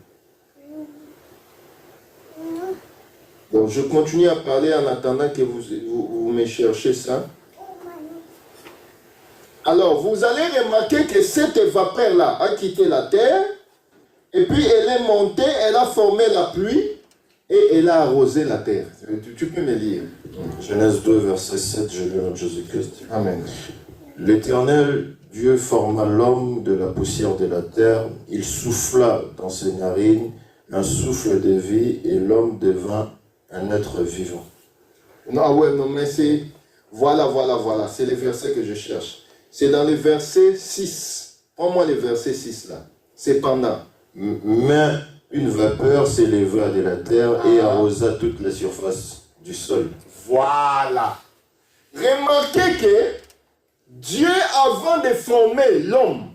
Donc je continue à parler en attendant que vous me cherchez ça. Alors vous allez remarquer que cette vapeur-là a quitté la terre et puis elle est montée, elle a formé la pluie et elle a arrosé la terre. Tu peux me lire. Genèse 2, verset 7, je lis en Jésus-Christ. Amen. L'Éternel, Dieu forma l'homme de la poussière de la terre, il souffla dans ses narines un souffle de vie et l'homme devint un être vivant. Non, ouais, non, mais c'est... Voilà, c'est le verset que je cherche. C'est dans le verset 6. Prends-moi le verset 6 là. Cependant. Mais une vapeur s'éleva de la terre et arrosa toute la surface du sol. Voilà. Remarquez que Dieu, avant de former l'homme,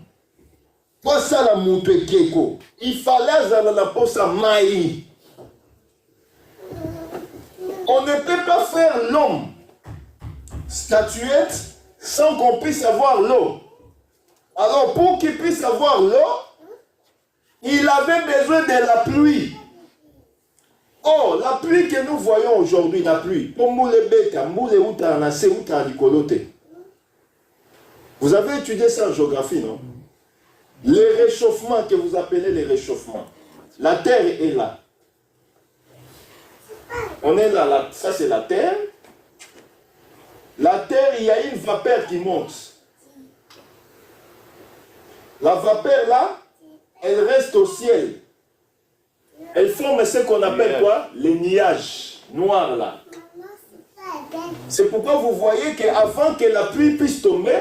pour ça la monte keko, il fallait la posa maï. On ne peut pas faire l'homme statuette sans qu'on puisse avoir l'eau. Alors pour qu'il puisse avoir l'eau, il avait besoin de la pluie. Oh, la pluie que nous voyons aujourd'hui, la pluie, pour moule beta, moule uta anase, uta alikolote. Vous avez étudié ça en géographie, non? Les réchauffements que vous appelez les réchauffements. La terre est là. On est là, ça c'est la terre. La terre, il y a une vapeur qui monte. La vapeur là, elle reste au ciel. Elle forme ce qu'on appelle quoi? Les nuages noirs là. C'est pourquoi vous voyez qu'avant que la pluie puisse tomber,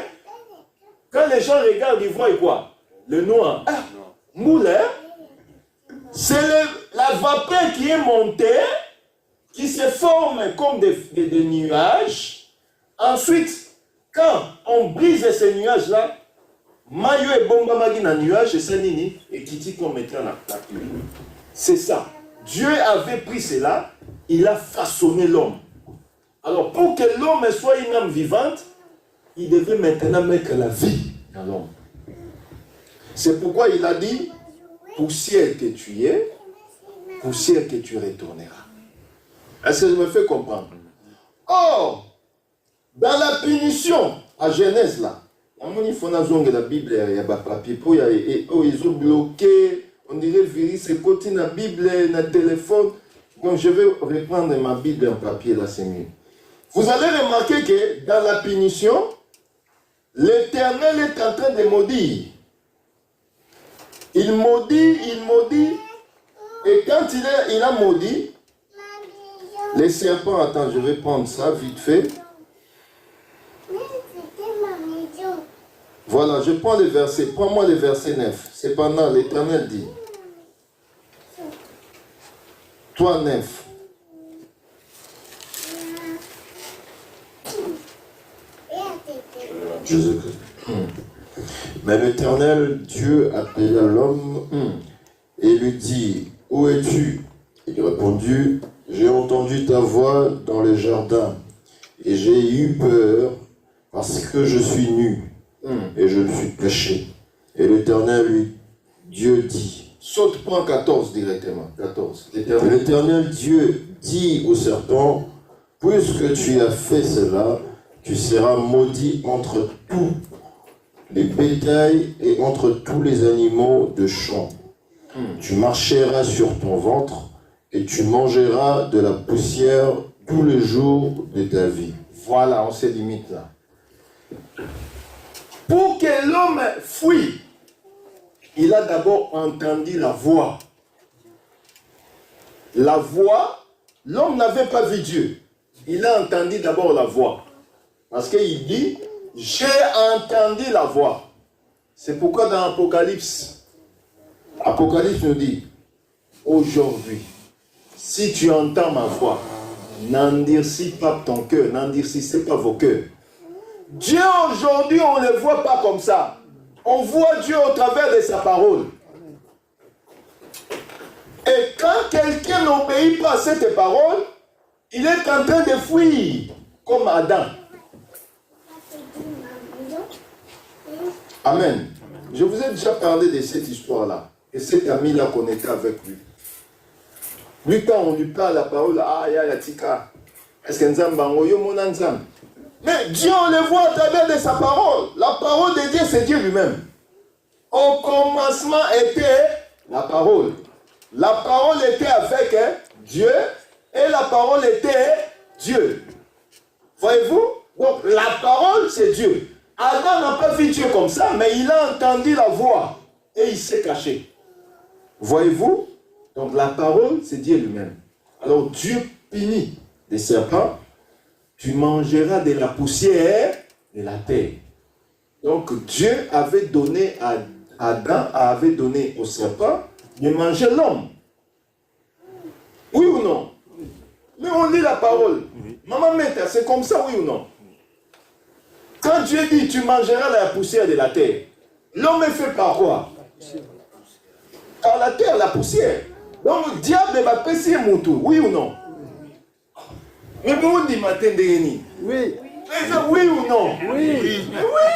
quand les gens regardent, ils voient quoi? Le noir. Ah, moule, c'est la vapeur qui est montée, qui se forme comme des nuages. Ensuite, quand on brise ces nuages-là, maillot et bomba magina nuage, c'est nini, et qui dit qu'on mettra la pluie. C'est ça. Dieu avait pris cela, il a façonné l'homme. Alors, pour que l'homme soit une âme vivante, il devait maintenant mettre la vie dans l'homme. C'est pourquoi il a dit, poussière que tu es, poussière que tu retourneras. Est-ce que je me fais comprendre? Or, dans la punition, à Genèse là, il faut que la Bible, il y a des papiers, ils ont bloqué, on dirait virus, c'est côté la Bible, le téléphone. Donc je vais reprendre ma Bible en papier là, c'est mieux. Vous allez remarquer que dans la punition, l'Éternel est en train de maudire. Il maudit, et quand il a maudit, les serpents, attends, je vais prendre ça vite fait. Voilà, je prends le verset, prends-moi le verset 9. Cependant, l'Éternel dit, toi 9. Jésus-Christ. Mais l'Éternel Dieu appela l'homme et lui dit, où es-tu? Il répondit, j'ai entendu ta voix dans le jardin et j'ai eu peur parce que je suis nu et je me suis caché. Et l'Éternel Dieu dit, saute, prends 14 directement. 14. L'Éternel Dieu dit au serpent, puisque tu as fait cela, tu seras maudit entre tous les bétails et entre tous les animaux de champ. Tu marcheras sur ton ventre et tu mangeras de la poussière tous les jours de ta vie. Voilà, on se limite là. Pour que l'homme fuit, il a d'abord entendu la voix. La voix, l'homme n'avait pas vu Dieu. Il a entendu d'abord la voix. Parce qu'il dit, j'ai entendu la voix. C'est pourquoi dans Apocalypse, Apocalypse nous dit, aujourd'hui, si tu entends ma voix, n'endurcis pas ton cœur, n'endurcissez pas vos cœurs. Dieu aujourd'hui, on ne le voit pas comme ça. On voit Dieu au travers de sa parole. Et quand quelqu'un n'obéit pas à cette parole, il est en train de fuir, comme Adam. Amen. Je vous ai déjà parlé de cette histoire-là. Et cet ami-là qu'on était avec lui. Lui, quand on lui parle la parole, ah, ya, ya, tika. Est-ce que Nzambango, yo, mon Nzam? Mais Dieu, on le voit à travers de sa parole. La parole de Dieu, c'est Dieu lui-même. Au commencement était la parole. La parole était avec Dieu et la parole était Dieu. Voyez-vous? Donc la parole, c'est Dieu. Adam n'a pas vu Dieu comme ça, mais il a entendu la voix et il s'est caché. Voyez-vous? Donc la parole, c'est Dieu lui-même. Alors Dieu punit les serpents. Tu mangeras de la poussière de la terre. Donc Dieu avait donné à Adam, avait donné au serpent de manger l'homme. Oui ou non? Mais on lit la parole. Maman Meta, c'est comme ça, oui ou non? Quand Dieu dit tu mangeras la poussière de la terre, l'homme est fait par quoi? Par la terre, la poussière. Donc le diable va passer mon tour, oui ou non? Mais vous dites matin de Oui. Oui ou non? Oui. Oui.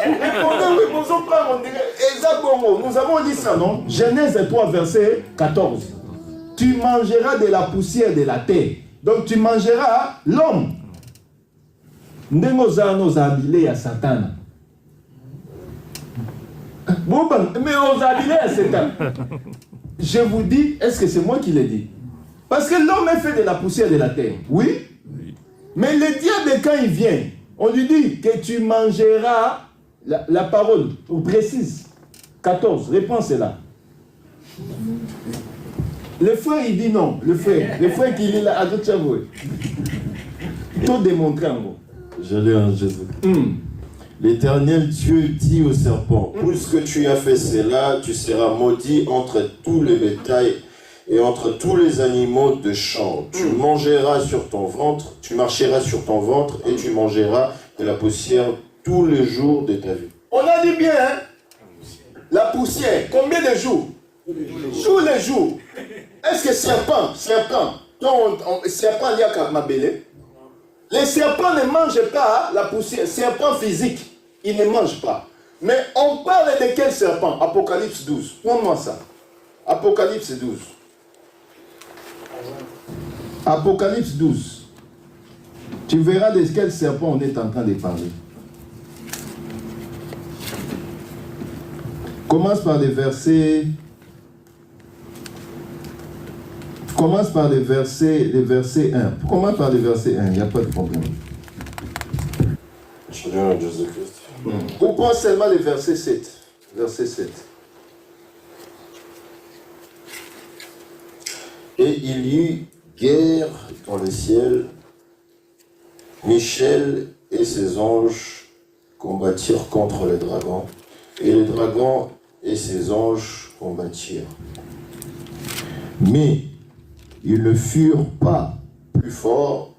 Répondez oui, nous sommes pas, on dirait. Exactement. Nous avons dit ça, non? Genèse 3, verset 14. Tu mangeras de la poussière de la terre. Donc tu mangeras l'homme. Nous habillés à Satan. Mais on habillés à Satan. Je vous dis, est-ce que c'est moi qui l'ai dit? Parce que l'homme est fait de la poussière de la terre. Oui. Mais le diable, quand il vient, on lui dit que tu mangeras la parole, ou précise. 14, réponse est là. Le frère, il dit non. Le frère qui lit là, à d'autres chavoués. Tout démontrer en gros. Je lis en Jésus. L'Éternel Dieu dit au serpent, puisque tu as fait cela, tu seras maudit entre tous les bétails et entre tous les animaux de champ. Tu mangeras sur ton ventre, tu marcheras sur ton ventre et tu mangeras de la poussière tous les jours de ta vie. On a dit bien, hein? La poussière, combien de jours? Tous les jours. Est-ce que serpent, serpent, il y a qu'à m'abeler? Les serpents ne mangent pas la poussière, serpent physique, ils ne mangent pas. Mais on parle de quel serpent? Apocalypse 12. Prends-moi ça. Apocalypse 12. Apocalypse 12. Tu verras de quel serpent on est en train de parler. Commence par les versets. Commence par les versets 1. Commence par les versets 1, il n'y a pas de problème. Je lis en Jésus-Christ. On prend seulement les versets 7. Verset 7. Et il y eut guerre dans le ciel. Michel et ses anges combattirent contre les dragons. Et les dragons et ses anges combattirent. Mais ils ne furent pas plus forts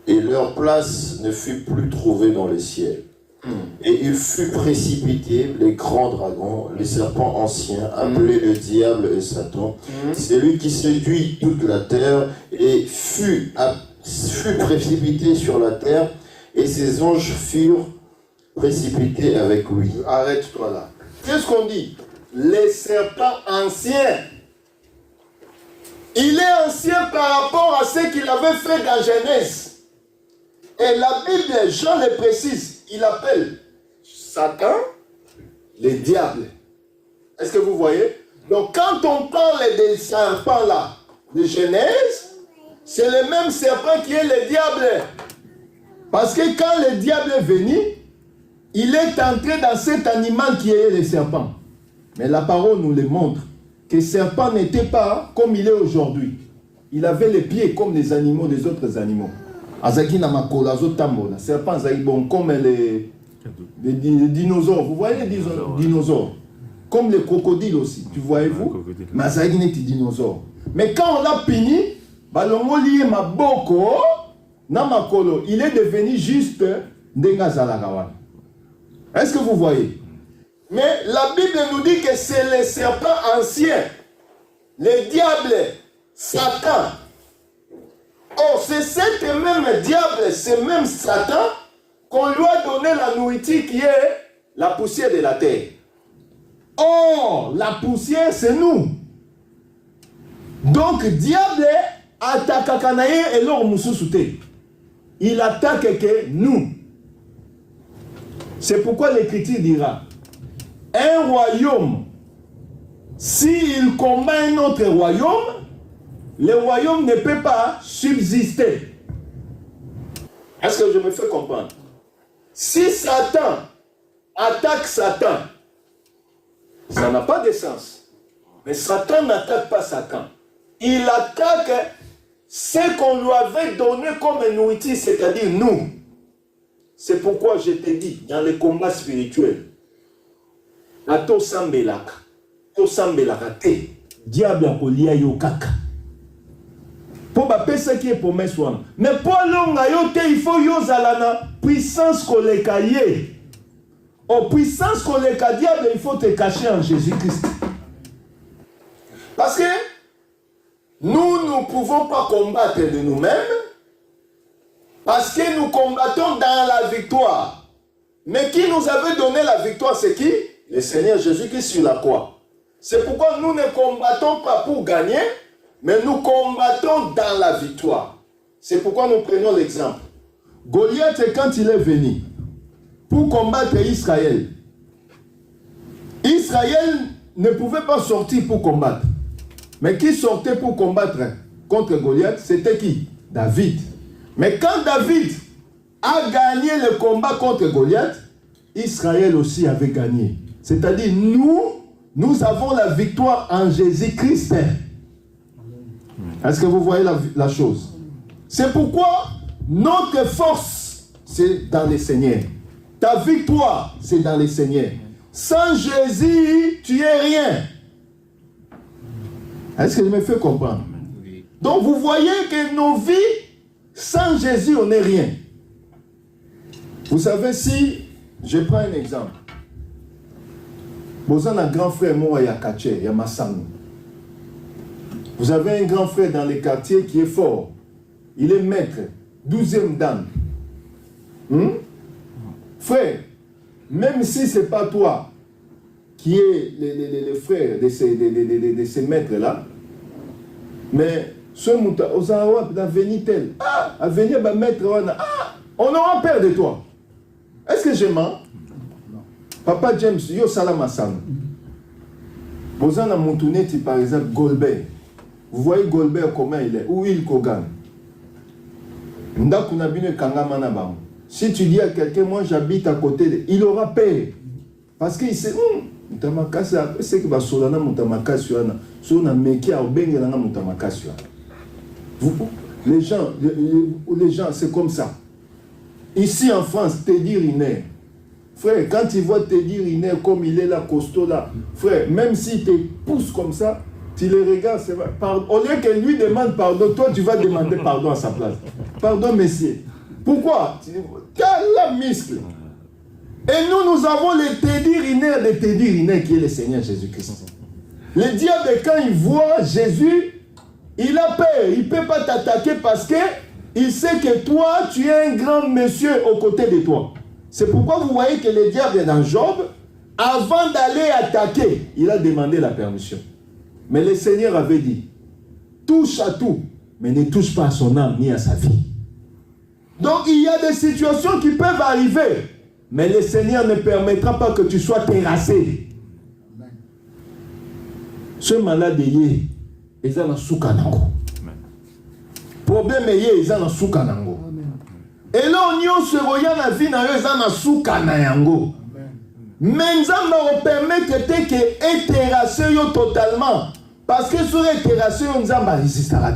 et leur place ne fut plus trouvée dans le ciel. Et il fut précipité, les grands dragons, les serpents anciens, appelés le diable et Satan, celui qui séduit toute la terre, et fut précipité sur la terre, et ses anges furent précipités avec lui. Arrête-toi là. Qu'est-ce qu'on dit? Les serpents anciens. Il est ancien par rapport à ce qu'il avait fait dans Genèse. Et la Bible, Jean le précise, il appelle Satan le diable. Est-ce que vous voyez? Donc quand on parle des serpents là, de Genèse, c'est le même serpent qui est le diable. Parce que quand le diable est venu, il est entré dans cet animal qui est le serpent. Mais la parole nous le montre que le serpent n'était pas comme il est aujourd'hui. Il avait les pieds comme les animaux des autres animaux. Azaki na makolo azotambola. Serpent azaki bon comme les dinosaures. Vous voyez les dinosaures? Comme les crocodiles aussi. Tu voyez-vous? Mais azaki neti dinosaures. Mais quand on l'a puni, balongo lié maboko na makolo, il est devenu juste ndenga zalagawan. Est-ce que vous voyez? Mais la Bible nous dit que c'est le serpent ancien, le diable, Satan. Oh, c'est cet même diable, ce même Satan, qu'on lui a donné la nourriture qui est la poussière de la terre. Oh, la poussière, c'est nous. Donc, diable attaque Kanaïe et l'or moussousouté. Il attaque que nous. C'est pourquoi l'Écriture dira, un royaume, s'il combat un autre royaume, le royaume ne peut pas subsister. Est-ce que je me fais comprendre? Si Satan attaque Satan, ça n'a pas de sens. Mais Satan n'attaque pas Satan. Il attaque ce qu'on lui avait donné comme nourriture, c'est-à-dire nous. C'est pourquoi je te dis, dans les combats spirituels, Ato sambelaka, to sambelaka te, diable akolia yo kaka. Pour bapé ce qui est pour mes soins. Mais pour l'onga yo te, il faut yo zalana puissance koleka ye. Oh, puissance koleka diable, il faut te cacher en Jésus-Christ. Parce que nous ne pouvons pas combattre de nous-mêmes, parce que nous combattons dans la victoire. Mais qui nous avait donné la victoire, c'est qui? Le Seigneur Jésus-Christ sur la croix. C'est pourquoi nous ne combattons pas pour gagner, mais nous combattons dans la victoire. C'est pourquoi nous prenons l'exemple. Goliath, quand il est venu pour combattre Israël, Israël ne pouvait pas sortir pour combattre. Mais qui sortait pour combattre contre Goliath, c'était qui? David. Mais quand David a gagné le combat contre Goliath, Israël aussi avait gagné. C'est-à-dire, nous avons la victoire en Jésus-Christ. Est-ce que vous voyez la chose? C'est pourquoi notre force, c'est dans le Seigneur. Ta victoire, c'est dans le Seigneur. Sans Jésus, tu es rien. Est-ce que je me fais comprendre? Donc, vous voyez que nos vies, sans Jésus, on n'est rien. Vous savez, si je prends un exemple, vous avez un grand frère, moi, Yakache, Yamasangu. Vous avez un grand frère dans les quartiers qui est fort. Il est maître, 12e dan. Frère, même si ce n'est pas toi qui est le frère de ces maîtres-là, mais ce mouta, Ozawa, l'avenir tel, avenir va mettre, on aura peur de toi. Est-ce que je mens? Papa James, yo salama sang. Bozana Montouneti, par exemple, Goldberg. Vous voyez Goldberg comment il est, où il Kogan. Si tu dis à quelqu'un, moi j'habite à côté, il aura peur. Parce qu'il sait, c'est que Solana Mutamakasuana, Sona Mekia ou Bengelana Mutamakasuana. Les gens, c'est comme ça. Ici en France, Teddy Riner, frère, quand tu vois Teddy Riner comme il est là, costaud là, frère, même s'il te pousse comme ça, tu le regardes, c'est vrai. Au lieu qu'il lui demande pardon, toi tu vas demander pardon à sa place. Pardon, messieurs. Pourquoi? Tu as la muscle. Et nous avons le Teddy Riner de Teddy Riner qui est le Seigneur Jésus-Christ. Le diable, quand il voit Jésus, il a peur. Il ne peut pas t'attaquer parce que il sait que toi, tu es un grand monsieur aux côtés de toi. C'est pourquoi vous voyez que le diable dans Job, avant d'aller attaquer, il a demandé la permission. Mais le Seigneur avait dit, touche à tout, mais ne touche pas à son âme ni à sa vie. Donc il y a des situations qui peuvent arriver, mais le Seigneur ne permettra pas que tu sois terrassé. Ce malade est dans soukanango. Problème est dans soukanango. Et là on y se voit la vie dans soukanango. Mais Nzamba on permet que éterrasser yo totalement. Parce que sur l'éterration, Nzamba résistera.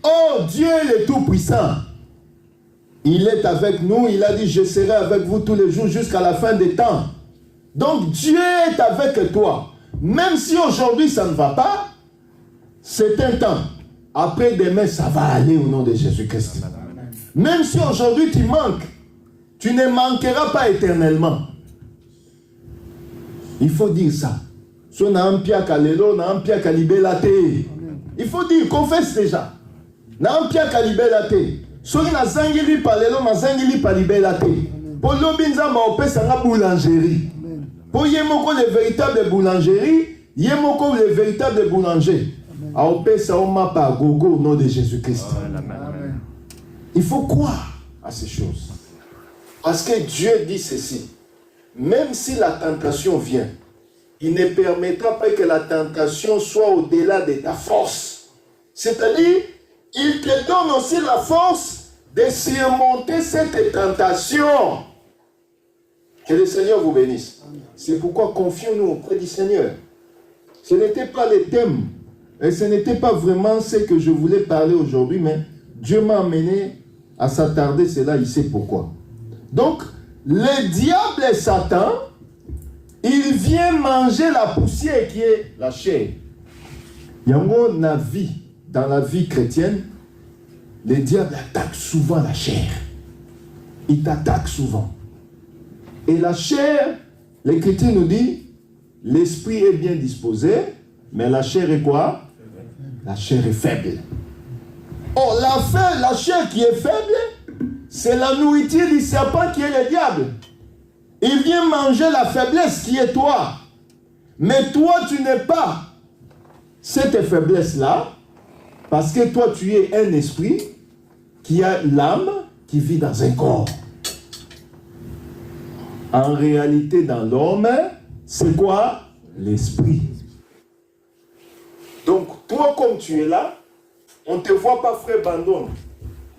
Oh, Dieu est le Tout-Puissant. Il est avec nous. Il a dit, je serai avec vous tous les jours jusqu'à la fin des temps. Donc, Dieu est avec toi. Même si aujourd'hui, ça ne va pas, c'est un temps. Après demain, ça va aller au nom de Jésus-Christ. Même si aujourd'hui, tu manques, tu ne manqueras pas éternellement. Il faut dire ça. Il faut dire, confesse déjà. Nampia kalibela te. Soki na zangili palelo na zangili palibela te. Po lobinza ma opesa na boulangerie. Po yemoko le véritable boulangerie, yemoko le véritable boulanger. A opesa oma pa gogo au nom de Jésus-Christ. Il faut croire à ces choses. Parce que Dieu dit ceci. Même si la tentation vient, il ne permettra pas que la tentation soit au-delà de ta force. C'est-à-dire, il te donne aussi la force de surmonter cette tentation. Que le Seigneur vous bénisse. C'est pourquoi confions-nous auprès du Seigneur. Ce n'était pas le thème, et ce n'était pas vraiment ce que je voulais parler aujourd'hui, mais Dieu m'a amené à s'attarder, c'est là, il sait pourquoi. Donc, le diable et Satan, il vient manger la poussière qui est la chair. Yango na vie, dans la vie chrétienne, le diable attaque souvent la chair. Il t'attaque souvent. Et la chair, l'Écriture nous dit, l'esprit est bien disposé, mais la chair est quoi? La chair est faible. Oh, la chair qui est faible, c'est la nourriture du serpent qui est le diable. Il vient manger la faiblesse qui est toi. Mais toi, tu n'es pas cette faiblesse-là, parce que toi, tu es un esprit qui a l'âme qui vit dans un corps. En réalité, dans l'homme, c'est quoi? L'esprit. Donc, toi, comme tu es là, on ne te voit pas, frère Bandon,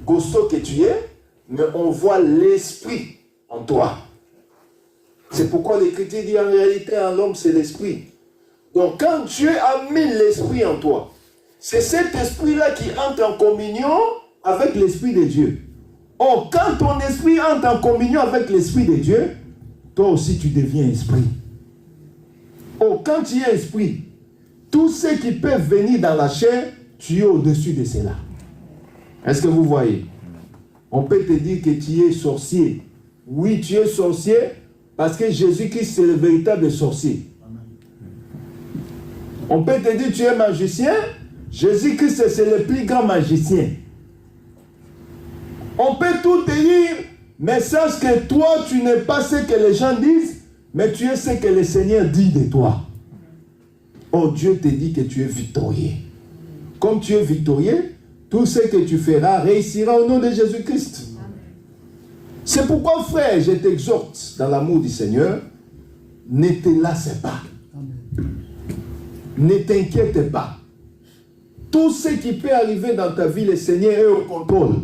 costaud que tu es, mais on voit l'esprit en toi. C'est pourquoi l'Écriture dit en réalité, en l'homme, c'est l'esprit. Donc, quand Dieu a mis l'esprit en toi, c'est cet esprit-là qui entre en communion avec l'esprit de Dieu. Or, quand ton esprit entre en communion avec l'esprit de Dieu, toi aussi tu deviens esprit. Or, quand tu es esprit, tout ce qui peut venir dans la chair, tu es au-dessus de cela. Est-ce que vous voyez? On peut te dire que tu es sorcier. Oui, tu es sorcier parce que Jésus-Christ c'est le véritable sorcier. On peut te dire que tu es magicien. Jésus-Christ c'est le plus grand magicien. On peut tout te dire, mais sache que toi tu n'es pas ce que les gens disent, mais tu es ce que le Seigneur dit de toi. Oh, Dieu te dit que tu es victorieux. Comme tu es victorieux, tout ce que tu feras réussira au nom de Jésus-Christ. C'est pourquoi, frère, je t'exhorte dans l'amour du Seigneur, ne te lasse pas. Ne t'inquiète pas. Tout ce qui peut arriver dans ta vie, le Seigneur est au contrôle.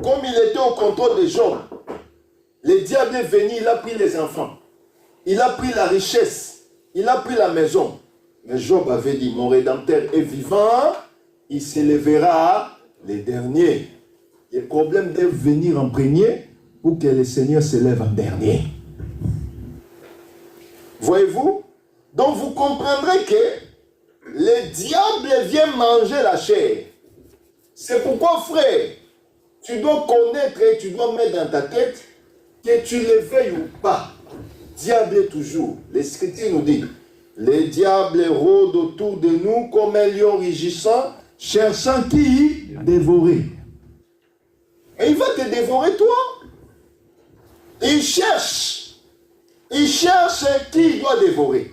Comme il était au contrôle de Job, le diable est venu, il a pris les enfants. Il a pris la richesse. Il a pris la maison. Mais Job avait dit, mon Rédempteur est vivant, il s'élèvera les derniers. Le problème doit venir en premier pour que le Seigneur s'élève en dernier. Voyez-vous? Donc vous comprendrez que le diable vient manger la chair. C'est pourquoi, frère, tu dois connaître et tu dois mettre dans ta tête que tu le veuilles ou pas. Diable est toujours. L'Écriture nous dit, le diable rôde autour de nous comme un lion rugissant, cherchant qui dévorer. Et il va te dévorer toi. Il cherche qui il doit dévorer.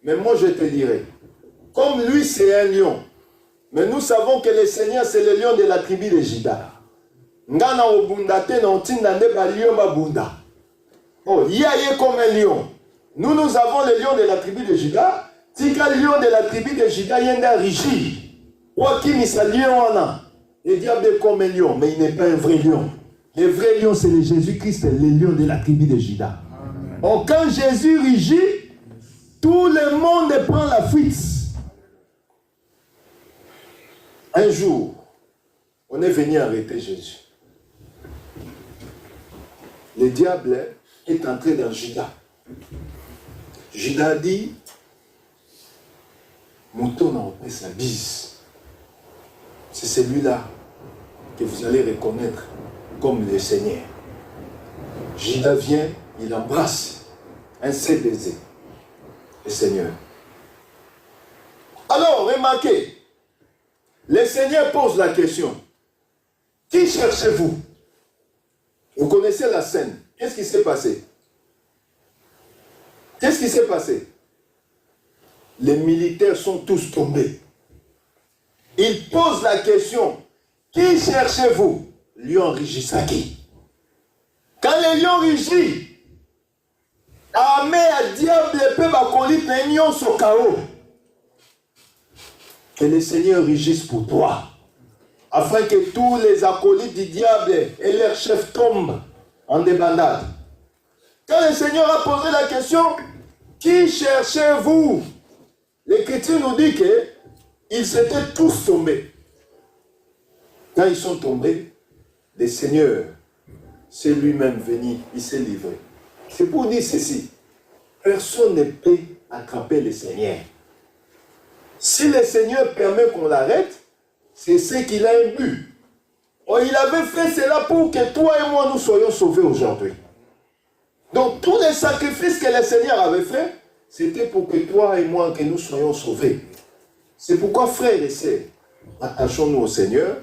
Mais moi je te dirai, comme lui c'est un lion, mais nous savons que le Seigneur c'est le lion de la tribu de Juda. Ngana obunda te na otinda nde ba lion ba bunda. Oh, il y a comme un lion. Nous avons le lion de la tribu de Juda. Tika lion de la tribu de Juda yenda richi. Wakimi sa lion wana. Le diable est comme un lion, mais il n'est pas un vrai lion. Le vrai lion c'est le Jésus-Christ, le lion de la tribu de Juda. Oh, quand Jésus rugit, tout le monde prend la fuite. Un jour, on est venu arrêter Jésus. Le diable est entré dans Judas. Judas dit, Mouton n'a pas sa bise. C'est celui-là que vous allez reconnaître comme le Seigneur. Judas vient, il embrasse un seul baiser, le Seigneur. Alors, remarquez, le Seigneur pose la question. Qui cherchez-vous? Vous connaissez la scène. Qu'est-ce qui s'est passé? Qu'est-ce qui s'est passé? Les militaires sont tous tombés. Il pose la question. Qui cherchez-vous? Lion Rigisaki. Quand le lion rugit, armé à diable et peu bacolite na union sur chaos. Que le Seigneur rugisse pour toi. Afin que tous les acolytes du diable et leurs chefs tombent en débandade. Quand le Seigneur a posé la question, qui cherchez-vous? L'Écriture nous dit qu'ils étaient tous tombés. Quand ils sont tombés, le Seigneur c'est lui-même venu, il s'est livré. C'est pour dire ceci. Personne ne peut attraper le Seigneur. Si le Seigneur permet qu'on l'arrête, c'est ce qu'il a un but. Oh, il avait fait cela pour que toi et moi nous soyons sauvés aujourd'hui. Donc tous les sacrifices que le Seigneur avait fait, c'était pour que toi et moi, que nous soyons sauvés. C'est pourquoi, frères et sœurs, attachons-nous au Seigneur,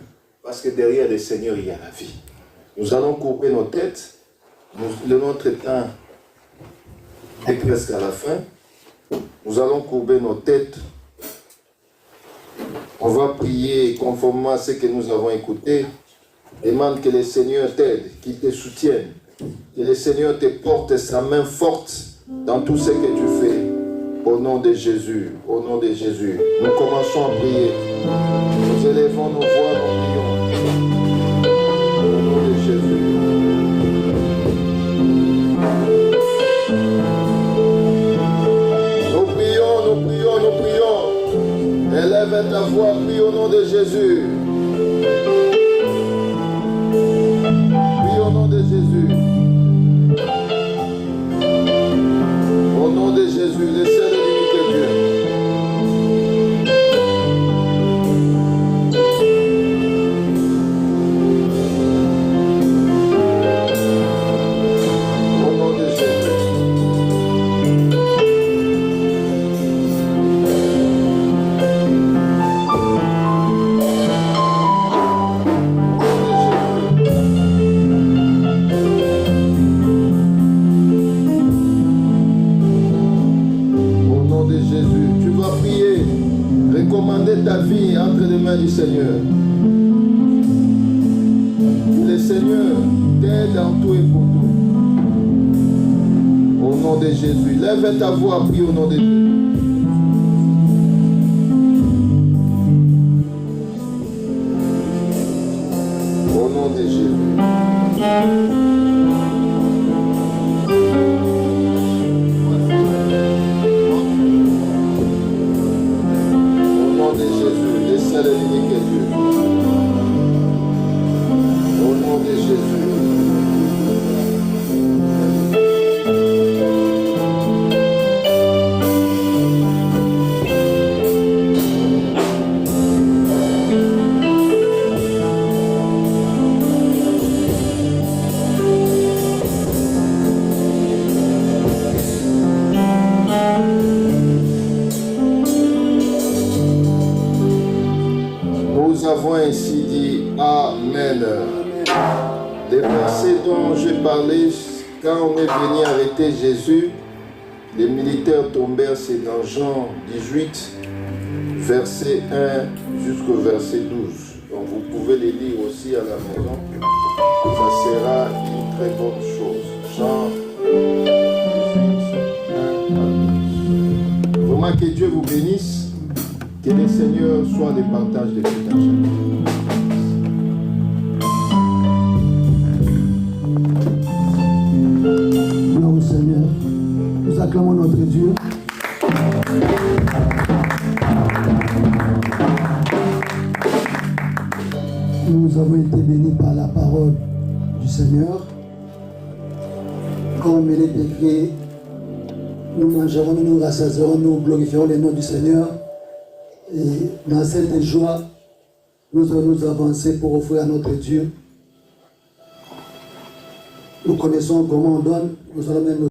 parce que derrière le Seigneur, il y a la vie. Nous allons couper nos têtes. Notre temps est presque à la fin. Nous allons courber nos têtes. On va prier conformément à ce que nous avons écouté. Demande que le Seigneur t'aide, qu'il te soutienne. Que le Seigneur te porte sa main forte dans tout ce que tu fais. Au nom de Jésus. Au nom de Jésus. Nous commençons à prier. Nous élevons nos voix, nous prions. Au nom de Jésus. Nous prions, nous prions, nous prions. Élève ta voix, prie au nom de Jésus. Prie au nom de Jésus. Au nom de Jésus, le seul et unique Dieu. Au nom de Jésus. Recommander ta vie entre les mains du Seigneur. Le Seigneur t'aide en tout et pour tout. Au nom de Jésus. Lève ta voix, prie au nom de Jésus. Au nom de Jésus. Seul et unique Dieu. Au nom de Jésus. Nous avons ainsi dit Amen. Les versets dont j'ai parlé, quand on est venu arrêter Jésus, les militaires tombèrent, c'est dans Jean 18, verset 1 jusqu'au verset 12. Donc vous pouvez les lire aussi à la maison. Ça sera une très bonne chose. Jean 18, 1 à 12. Vraiment que Dieu vous bénisse. Que le Seigneur soit le partage de tout un chacun. Gloire au Seigneur. Nous avons été bénis par la parole du Seigneur. Comme il est écrit, nous mangerons, nous nous rassasierons, nous glorifierons le nom du Seigneur. Et dans cette joie, nous allons nous avancer pour offrir à notre Dieu. Nous connaissons comment on donne, nous allons même